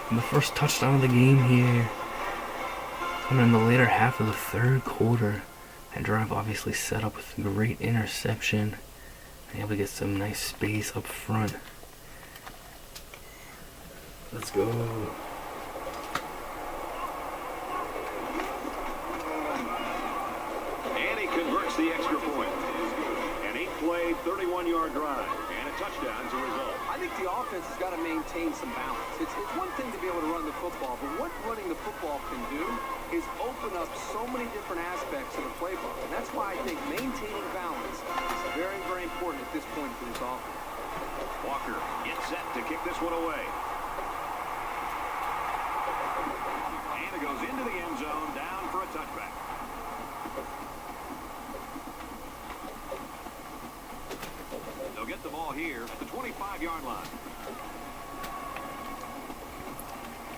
S1: And the first touchdown of the game here. Coming in the later half of the 3rd quarter. That drive obviously set up with a great interception. And able to get some nice space up front. Let's go.
S3: And he converts the extra point. An 8-play, 31-yard drive. And a touchdown as a result.
S4: I think the offense has got to maintain some balance. It's one thing to be able to run the football, but what running the football can do is open up so many different aspects of the playbook. And that's why I think maintaining balance is very, very important at this point for this offense.
S3: Walker gets set to kick this one away. here, the 25-yard line.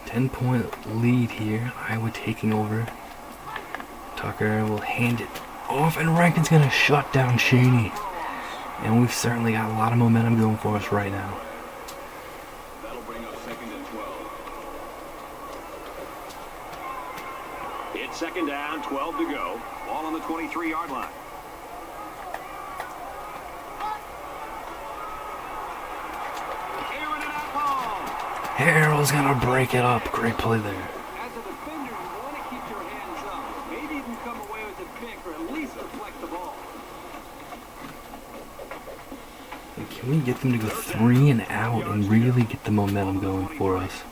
S1: 10-point lead here. Iowa taking over. Tucker will hand it off, and Rankin's going to shut down Cheney. And we've certainly got a lot of momentum going for us right now.
S3: That'll bring up 2nd and 12. It's 2nd down, 12 to go. Ball on the 23-yard line.
S1: Harrell's gonna break it up. Great play there.
S4: As a defender, you want to keep your hands up. Maybe even come away with a pick or at least deflect the ball.
S1: And can we get them to go 3 and out and really get the momentum going for us?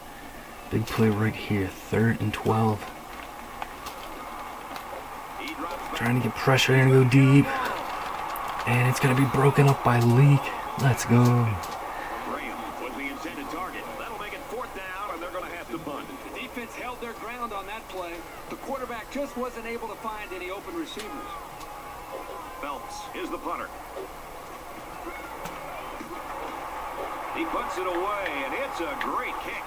S1: Big play right here. 3rd and 12. Trying to get pressure and go deep. And it's gonna be broken up by Leak. Let's go.
S4: Held their ground on that play. The quarterback just wasn't able to find any open receivers.
S3: Phelps is the punter. He puts it away, and it's a great kick.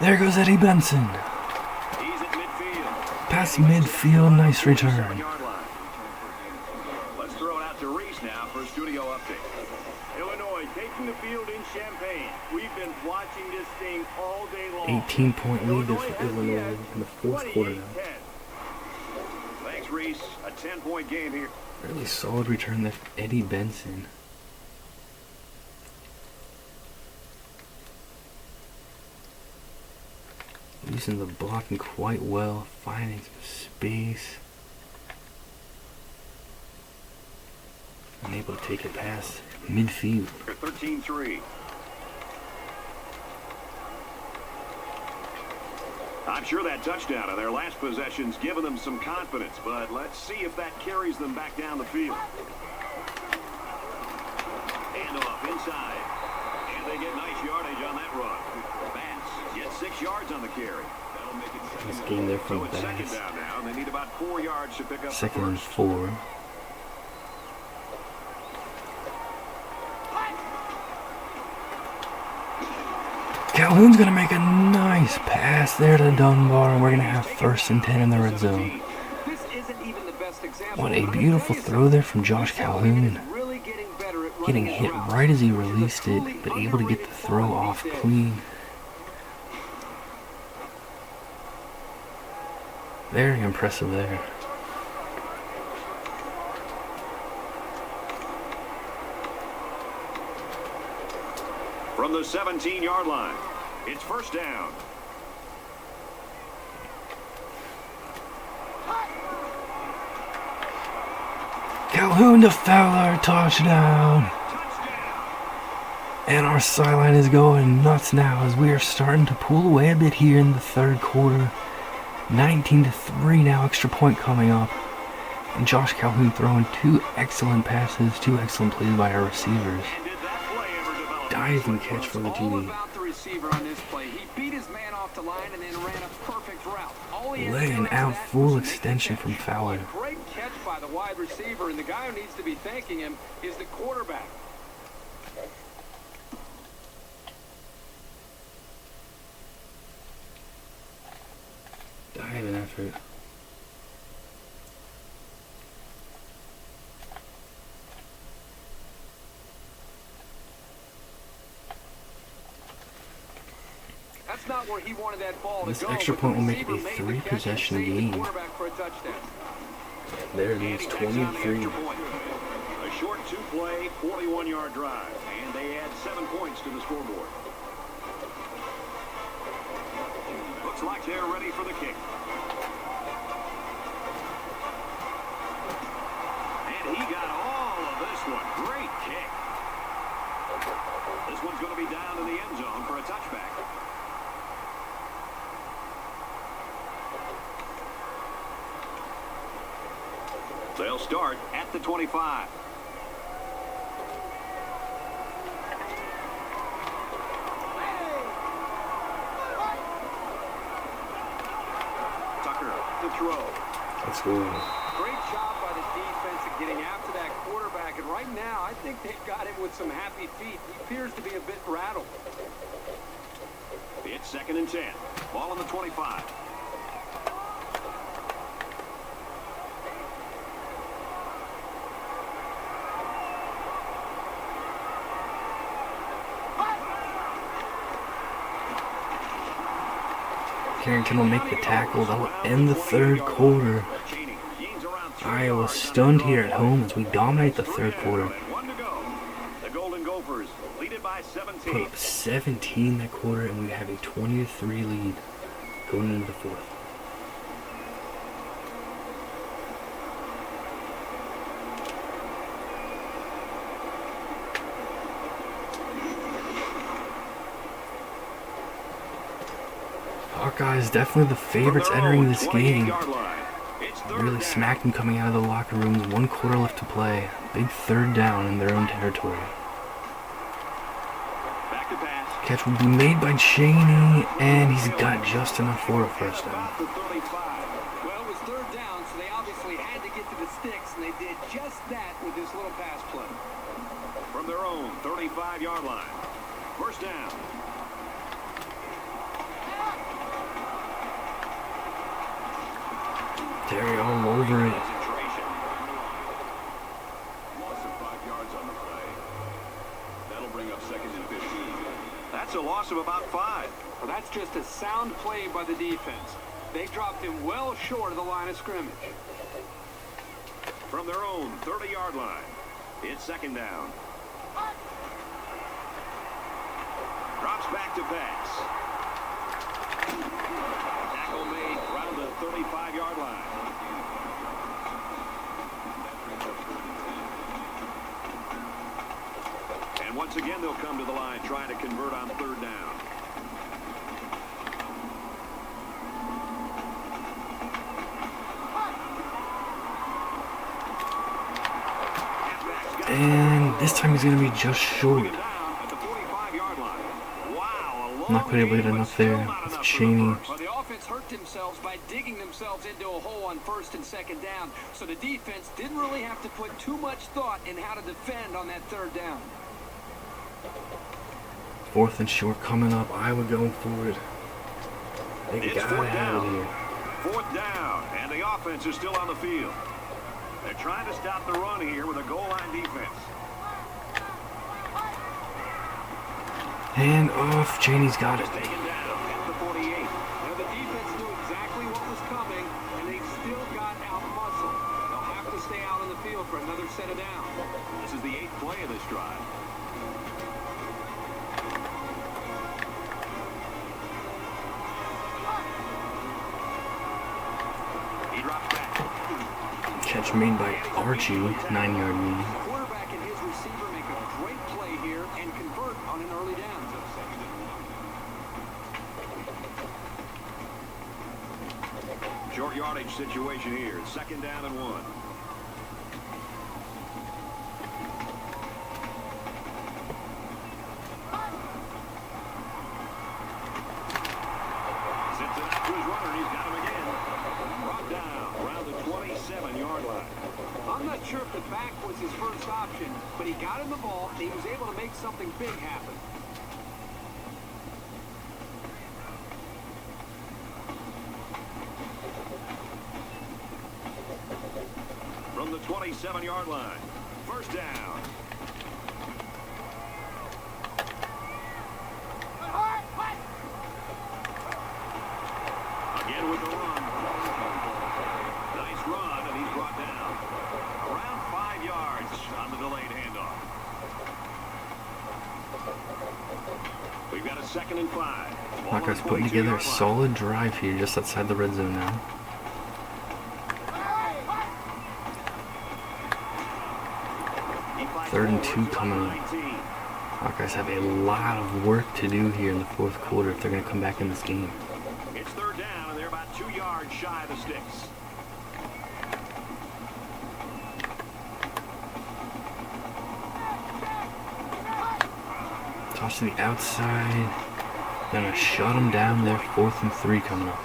S1: There goes Eddie Benson.
S3: He's at midfield.
S1: Past midfield, nice return.
S3: Let's throw it out to Reese now for a studio update.
S2: Illinois taking the field in Champaign. We've been watching this thing all day long.
S1: 18-point lead for Illinois in the 4th quarter now.
S3: Thanks, Reese. A 10-point game here.
S1: Really solid return there for Eddie Benson. Using the blocking quite well, finding some space. Unable to take it past midfield.
S3: 13-3. I'm sure that touchdown on their last possession's given them some confidence, but let's see if that carries them back down the field. Handoff inside. And they get nice yardage on that run. Bass gets 6 yards on the carry. That'll make it
S1: Nice game there from
S3: Bass. So it's 2nd
S1: Bass.
S3: down now, and they need about 4 yards to pick up
S1: 2nd and
S3: the first.
S1: 4. Calhoun's going to make a nice pass there to Dunbar, and we're going to have 1st and 10 in the red zone.
S4: This isn't even the best example.
S1: What a beautiful throw there from Josh Calhoun. Getting hit right as he released it, but able to get the throw off clean. Very impressive there.
S3: From the 17-yard line, it's 1st down.
S1: Calhoun to Fowler, touchdown. And our sideline is going nuts now as we are starting to pull away a bit here in the 3rd quarter. 19-3 now, extra point coming up. And Josh Calhoun throwing 2 excellent passes, 2 excellent plays by our receivers. Diving catch for the TD.
S4: About the receiver on this play. He beat his man off the line and then ran a perfect route.
S1: Laying out full extension from Fowler.
S4: Great catch by the wide receiver, and the guy who needs to be thanking him is the quarterback.
S1: Diving effort.
S4: That's not where he wanted that ball
S1: This
S4: to go.
S1: extra point will make it a 3-possession game.
S4: For a touchdown.
S1: There it is, 23.
S3: A short 2-play, 41-yard drive, and they add 7 points to the scoreboard. Looks like they're ready for the kick. And he got all of this one. Great kick. This one's going to be down in the end zone for a touchback. They'll start at the 25. Tucker, the throw.
S1: Let's go.
S4: Great job by the defense of getting after that quarterback. And right now, I think they've got him with some happy feet. He appears to be a bit rattled.
S3: It's 2nd and 10. Ball on the 25.
S1: Carrington will make the tackle. That will end the third quarter. Iowa stunned here at home as we dominate the third quarter.
S3: The Golden Gophers leaded by 17.
S1: Put up 17 that quarter, and we have a 20-3 lead going into the fourth. Hawkeyes definitely the favorites entering this game. Really smacked them coming out of the locker rooms. 1 quarter left to play. Big 3rd down in their own territory. Catch will be made by Cheney, and he's got just enough for a first down.
S4: Well, it was 3rd down, so they obviously had to get to the sticks, and they did just that with this little pass play.
S3: From their own 35-yard line. First down.
S1: Terry all over it.
S3: Loss of 5 yards on the play. That'll bring up 2nd and 15. That's a loss of about 5.
S4: Well, that's just a sound play by the defense. They dropped him well short of the line of scrimmage.
S3: From their own 30-yard line, it's 2nd down. Drops back to pass. Tackle made around the 35-yard line. And once again, they'll come to the line trying to convert on 3rd down.
S1: And this time he's going to be just short. Not quite able to get enough there with Cheney.
S4: Well, the offense hurt themselves by digging themselves into a hole on 1st and 2nd down. So the defense didn't really have to put too much thought in how to defend on that 3rd down.
S1: 4th and short coming up. Iowa going for it. They gotta have it here.
S3: 4th down, and the offense is still on the field. They're trying to stop the run here with a goal line defense.
S1: Hand off. Cheney's got it.
S3: Taken down at the 48.
S4: Now the defense knew exactly what was coming, and they still got out-muscled. They'll have to stay out on the field for another set of downs.
S3: This is the 8th play of this drive. He drops back.
S1: Catch made by Archie. 9-yard lead.
S4: The quarterback and his receiver make a great play here and convert on an early down.
S3: Short yardage situation here. 2nd down and 1. Sits it out to his runner, and he's got him again. Brought down around the 27-yard line.
S4: I'm not sure if the back was his first option, but he got him the ball, and he was able to make something big happen.
S3: From the 27-yard line. First down. Again with the run. Nice run, and he's brought down. Around 5 yards on the delayed handoff. We've got a 2nd and 5.
S1: Hawkeyes putting together a solid drive here just outside the red zone now. Third and 2 coming up. Hawkeyes have a lot of work to do here in the 4th quarter if they're going to come back in this game.
S3: It's 3rd down, and they're about 2 yards shy of the sticks.
S1: Toss to the outside. Gonna shut them down there. 4th and 3 coming up.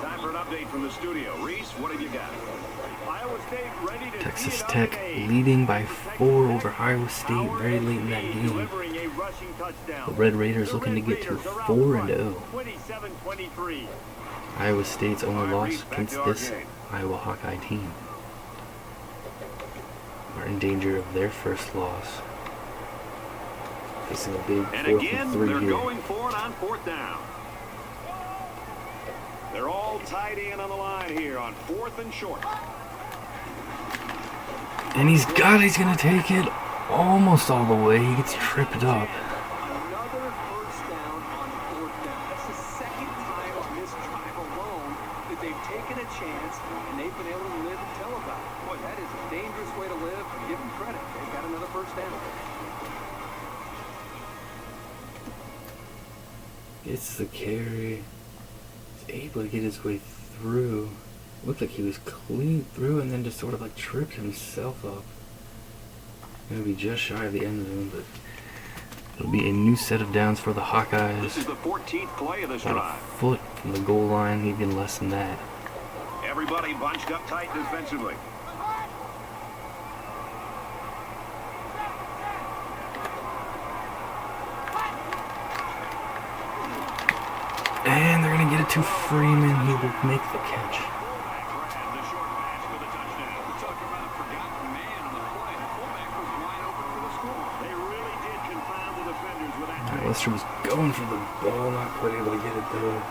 S3: Time for an update from the studio. Reese, what have you got?
S2: Iowa State ready to
S1: Texas
S2: tee it
S1: Tech
S2: up in A.
S1: leading by 4 over Iowa State very late in that game.
S2: Delivering a rushing touchdown.
S1: The Red Raiders
S2: The
S1: looking to
S2: Red
S1: get to
S2: Raiders are out
S1: 4-0.
S2: front, 27-23.
S1: Iowa State's only
S3: All right,
S1: loss
S3: Reese, back
S1: against
S3: to our
S1: this
S3: game.
S1: Iowa Hawkeye team are in danger of their first loss. Facing a big
S3: And
S1: 4th
S3: again,
S1: and 3
S3: they're
S1: here.
S3: going for it on 4th down. They're all tied in on the line here on 4th and short.
S1: And he's gonna take it almost all the way. He gets tripped up.
S4: Another first down on 4th down. That's the second time on this drive alone that they've taken a chance and they've been able to live and tell about it. Boy, that is a dangerous way to live. Give them credit. They've got another first down.
S1: Gets the carry. He's able to get his way through. Looked like he was clean through and then just sort of like tripped himself up. Gonna be just shy of the end zone, but it'll be a new set of downs for the Hawkeyes.
S3: This is the 14th play of this
S1: About a
S3: drive.
S1: foot from the goal line, even less than that.
S3: Everybody bunched up tight defensively.
S1: And they're gonna get it to Freeman. He will make the catch.
S3: Fullback grabbed the short pass for the touchdown.
S4: Talk about a forgotten man on the play. The fullback was wide open for the score.
S2: They really did confound the defenders with that.
S1: Alright, Lester was going for the ball, not quite able to get it though.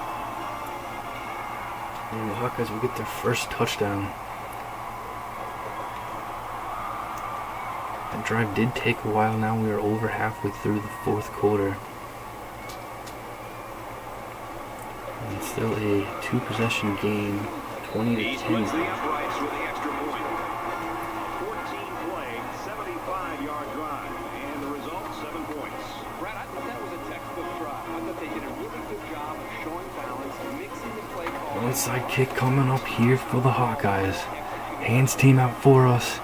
S1: And the Hawkeyes will get their first touchdown. That drive did take a while now. We are over halfway through the 4th quarter. And still a 2-possession game, 20 to
S3: He
S1: 10.
S3: splits the uprights with the extra point. A 14-play, 75-yard drive. And the result, 7 points.
S4: Brad, I thought that was a textbook drive. I thought they did a really good job of showing balance, mixing the play call.
S1: Onside kick coming up here for the Hawkeyes. Hands team out for us.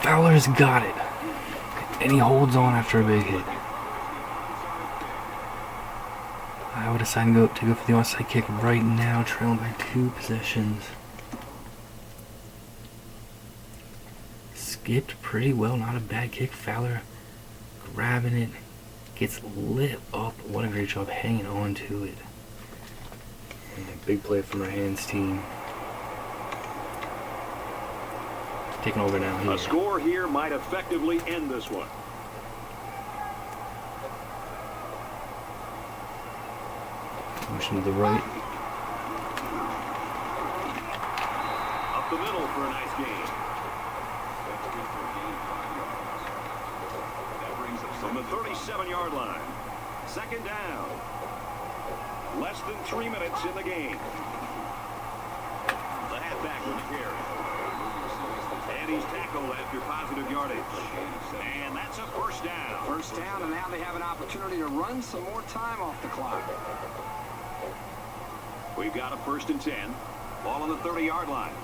S1: Fowler's got it. And he holds on after a big hit. I would decide to go for the onside kick right now, trailing by 2 possessions. Skipped pretty well, not a bad kick. Fowler grabbing it, gets lit up. What a great job hanging on to it. And a big play from our hands team. Taking over now here.
S3: A score here might effectively end this one.
S1: Motion to the right.
S3: Up the middle for a nice gain. That brings us from the 37-yard line. 2nd down. Less than 3 minutes in the game. The halfback with the carry. And he's tackled after positive yardage. And that's a first down.
S4: First down, and now they have an opportunity to run some more time off the clock.
S3: We've got a 1st and 10. Ball on the 30-yard line.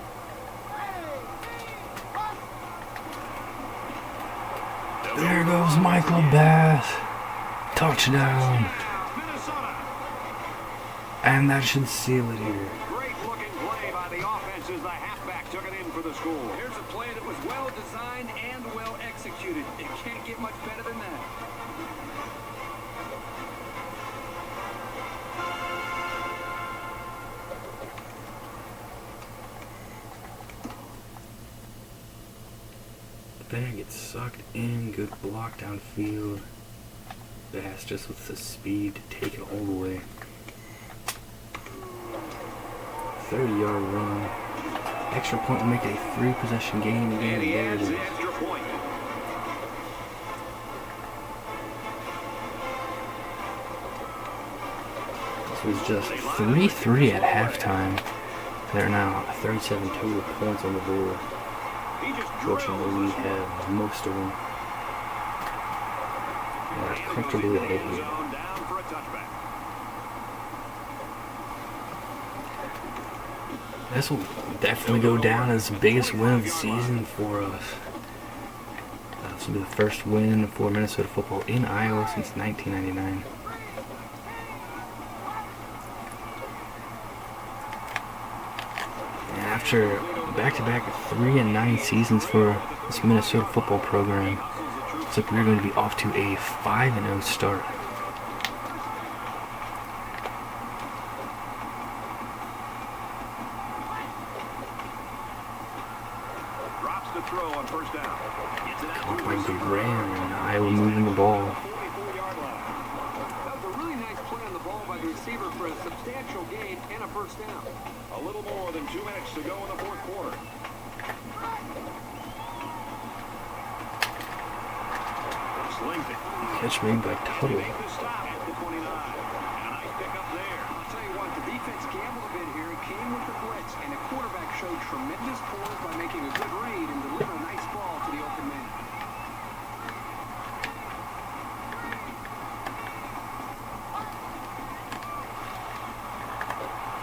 S1: There goes Michael Bass. Touchdown.
S3: Minnesota.
S1: And that should seal it here.
S3: Great looking play by the offense as the halfback took it in for the score.
S4: Here's a play that was well designed and well executed. It can't get much better than that.
S1: There, gets sucked in. Good block downfield. Bass just with the speed to take it all the way. 30-yard run. Extra point will make it a 3-possession game again.
S3: And he
S1: There it
S3: adds
S1: is.
S3: the extra point.
S1: This was just 3-3 at halftime. They're now 37 total points on the board.
S3: He just
S1: Fortunately, we
S3: drills this one.
S1: have most of them. And are comfortably ahead here.
S3: Zone down for a touchback.
S1: This will definitely go down as the biggest win of the season for us. This will be the first win for Minnesota football in Iowa since 1999. after back-to-back 3-9 seasons for this Minnesota football program, looks like we're going to be off to a 5-0 start.
S3: Drops the throw on first down.
S1: Caught by Graham, and Iowa moving the ball.
S4: That was a really nice play on the ball by the receiver for a substantial gain and a first down.
S3: A little more than 2 minutes to go in the fourth quarter. Slings it.
S1: Catch made by Tuttle.
S3: Make the stop at the 29. And a nice pickup there.
S4: I'll tell you what, the defense gambled a bit here. It came with the blitz, and the quarterback showed tremendous poise by making a good read and delivering a nice ball to the open man.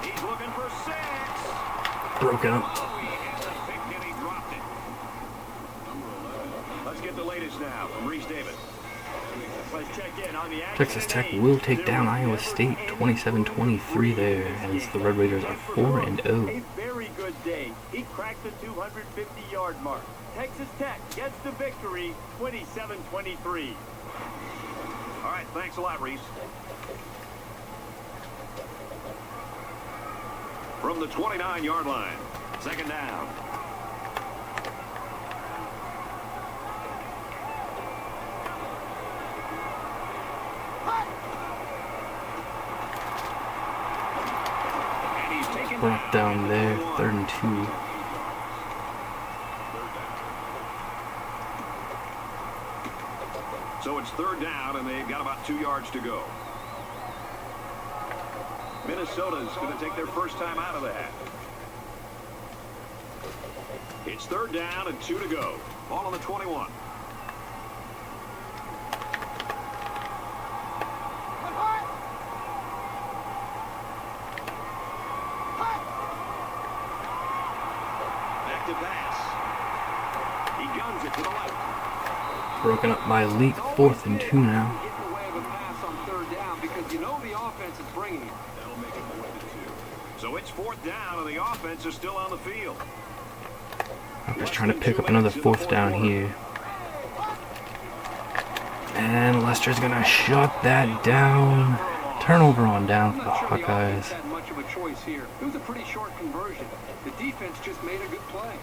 S3: He's looking for 6.
S1: Broken up.
S3: Oh, he has a pick and he dropped it. Let's get the latest now from Reese Davis.
S2: Let's check in on the
S1: Texas Tech will take down Iowa State 27-23 there, as the Red Raiders are 4-0.
S2: A very good day. He cracked the 250-yard mark. Texas Tech gets the victory, 27-23.
S3: All right, thanks a lot, Reese. From the 29-yard line, second down. And he's taken
S1: Brought down there, 3rd and 2.
S3: So it's third down, and they've got about 2 yards to go. Minnesota's going to take their first time out of the half. It's third down and 2 to go. Ball on the 21. Back to pass. He guns it to the left.
S1: Broken up by Leak, 4th and 2 now.
S4: Get in the way of a pass on third down because you know the offense is bringing it.
S3: That'll make it 4th and 2. So it's fourth down, and the offense is still on the field.
S1: Just trying to pick up another 4th down here. And Lester's going to shut that down. Turnover on down for the
S4: I'm not sure the offense
S1: Hawkeyes.
S4: had much of a choice here. It was a pretty short conversion. The defense just made a good play.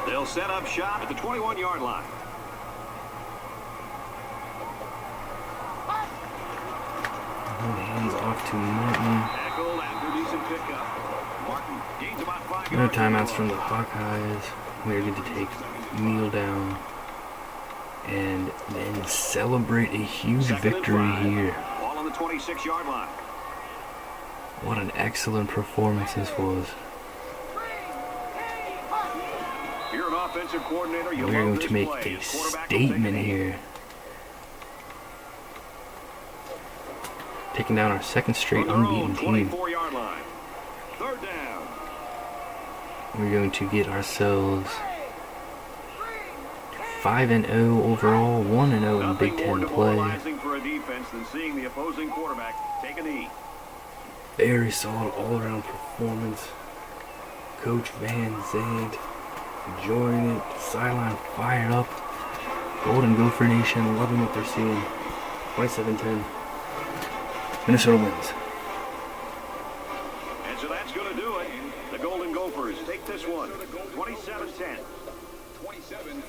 S3: They'll set up shop at the 21-yard line.
S1: Hands off to Martin.
S3: Tackled after decent pickup. Martin gains about 5
S1: No
S3: yards.
S1: timeouts from the Hawkeyes. We're going to take kneel down and then celebrate a huge
S3: Second and
S1: victory
S3: 5.
S1: here.
S3: Ball on the 26-yard line.
S1: What an excellent performance this was.
S3: If you're an offensive coordinator, you
S1: We're
S3: love
S1: going
S3: this
S1: to make
S3: play.
S1: a
S3: His quarterback will take
S1: statement
S3: it.
S1: here. Taking down our second straight
S3: From their own
S1: unbeaten team.
S3: 24-yard line. Third down.
S1: We're going to get ourselves 5-0 overall, 1-0 in
S3: Nothing
S1: Big
S3: more
S1: Ten play.
S3: demoralizing for a defense than seeing the opposing quarterback take a knee.
S1: Very solid all-around performance. Coach Van Zandt enjoying it. Sideline fired up. Golden Gopher Nation loving what they're seeing. 27-10. Minnesota wins.
S3: And so that's going to do it. The Golden Gophers take this one. 27-10.
S6: 27.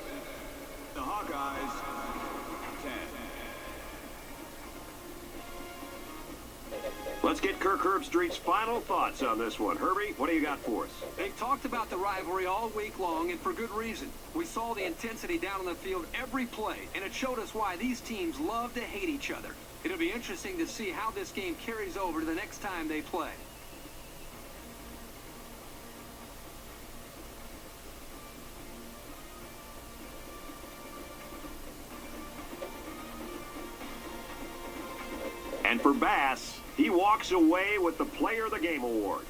S6: The Hawkeyes 10.
S3: Let's get Kirk Herbstreit's final thoughts on this one. Herbie, what do you got for us?
S4: They've talked about the rivalry all week long, and for good reason. We saw the intensity down on the field every play, and it showed us why these teams love to hate each other. It'll be interesting to see how this game carries over to the next time they play.
S3: And for Bass, he walks away with the Player of the Game award.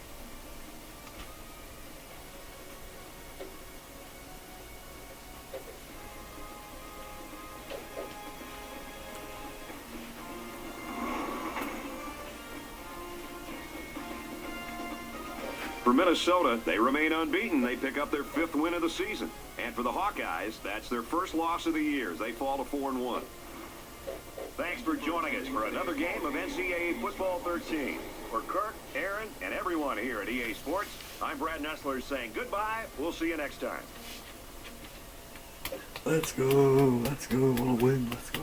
S3: For Minnesota, they remain unbeaten. They pick up their 5th win of the season. And for the Hawkeyes, that's their first loss of the year as they fall to 4-1.
S2: Thanks for joining us for another game of NCAA Football 13. For Kirk, Aaron, and everyone here at EA Sports, I'm Brad Nessler saying goodbye. We'll see you next time.
S1: Let's go. Let's go. What a win. Let's go.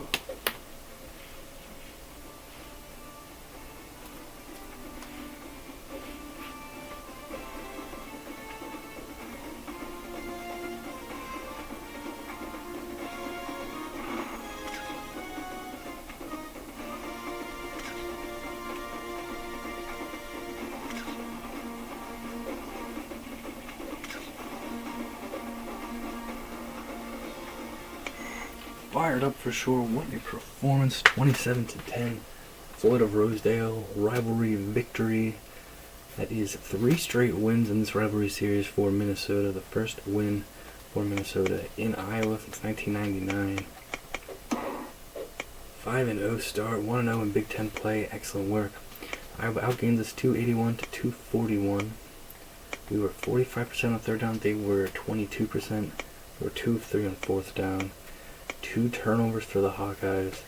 S1: Fired up for sure. What a performance. 27-10. Floyd of Rosedale. Rivalry victory. That is 3 straight wins in this rivalry series for Minnesota. The first win for Minnesota in Iowa since 1999. 5-0 start. 1-0 in Big Ten play. Excellent work. Iowa outgained us 281-241. We were 45% on third down. They were 22%. We were 2 of 3 on fourth down. 2 turnovers for the Hawkeyes.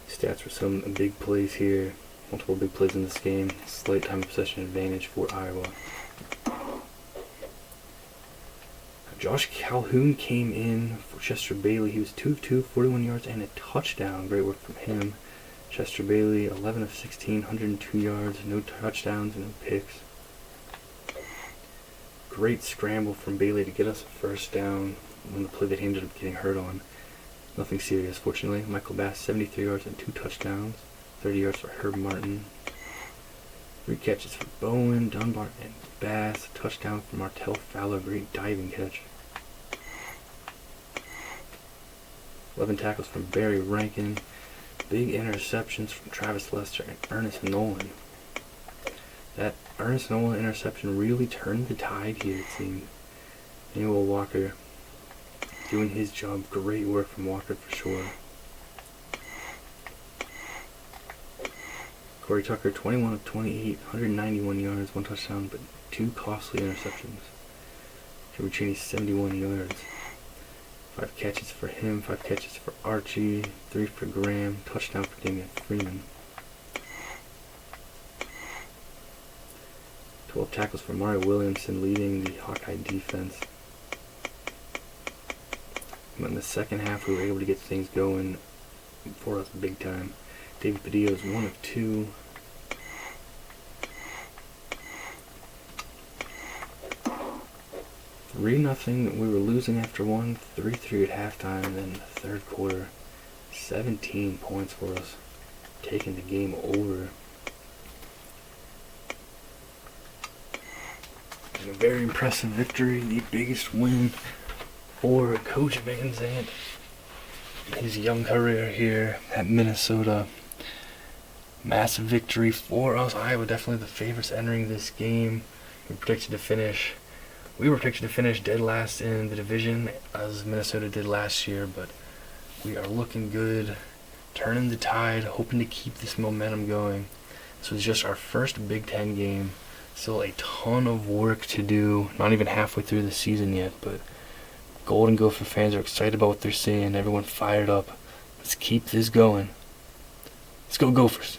S1: Stats for some big plays here. Multiple big plays in this game. Slight time of possession advantage for Iowa. Josh Calhoun came in for Chester Bailey. He was 2 of 2, 41 yards and a touchdown. Great work from him. Chester Bailey, 11 of 16, 102 yards, no touchdowns, no picks. Great scramble from Bailey to get us a first down on the play that he ended up getting hurt on. Nothing serious, fortunately. Michael Bass, 73 yards and 2 touchdowns. 30 yards for Herb Martin. 3 catches for Bowen, Dunbar, and Bass. A touchdown for Martell Fowler. Great diving catch. 11 tackles from Barry Rankin. Big interceptions from Travis Lester and Ernest Nolan. That Ernest Nolan interception really turned the tide here, it seemed. Emmanuel Walker doing his job. Great work from Walker for sure. Corey Tucker, 21 of 28, 191 yards, 1 touchdown, but 2 costly interceptions. Trevor Cheney, 71 yards. 5 catches for him, 5 catches for Archie, 3 for Graham, touchdown for Damian Freeman. 12 tackles for Mario Williamson, leading the Hawkeye defense. But in the second half, we were able to get things going for us big time. David Padilla is 1 of 2. Nothing. We were losing after 1, 3-3 at halftime, and then in the third quarter, 17 points for us, taking the game over. And a very impressive victory, the biggest win for Coach Van Zandt in his young career here at Minnesota. Massive victory for us. Iowa definitely the favorites entering this game. We were predicted to finish dead last in the division, as Minnesota did last year, but we are looking good, turning the tide, hoping to keep this momentum going. This was just our first Big Ten game. Still a ton of work to do, not even halfway through the season yet, but Golden Gopher fans are excited about what they're seeing, everyone fired up. Let's keep this going. Let's go Gophers.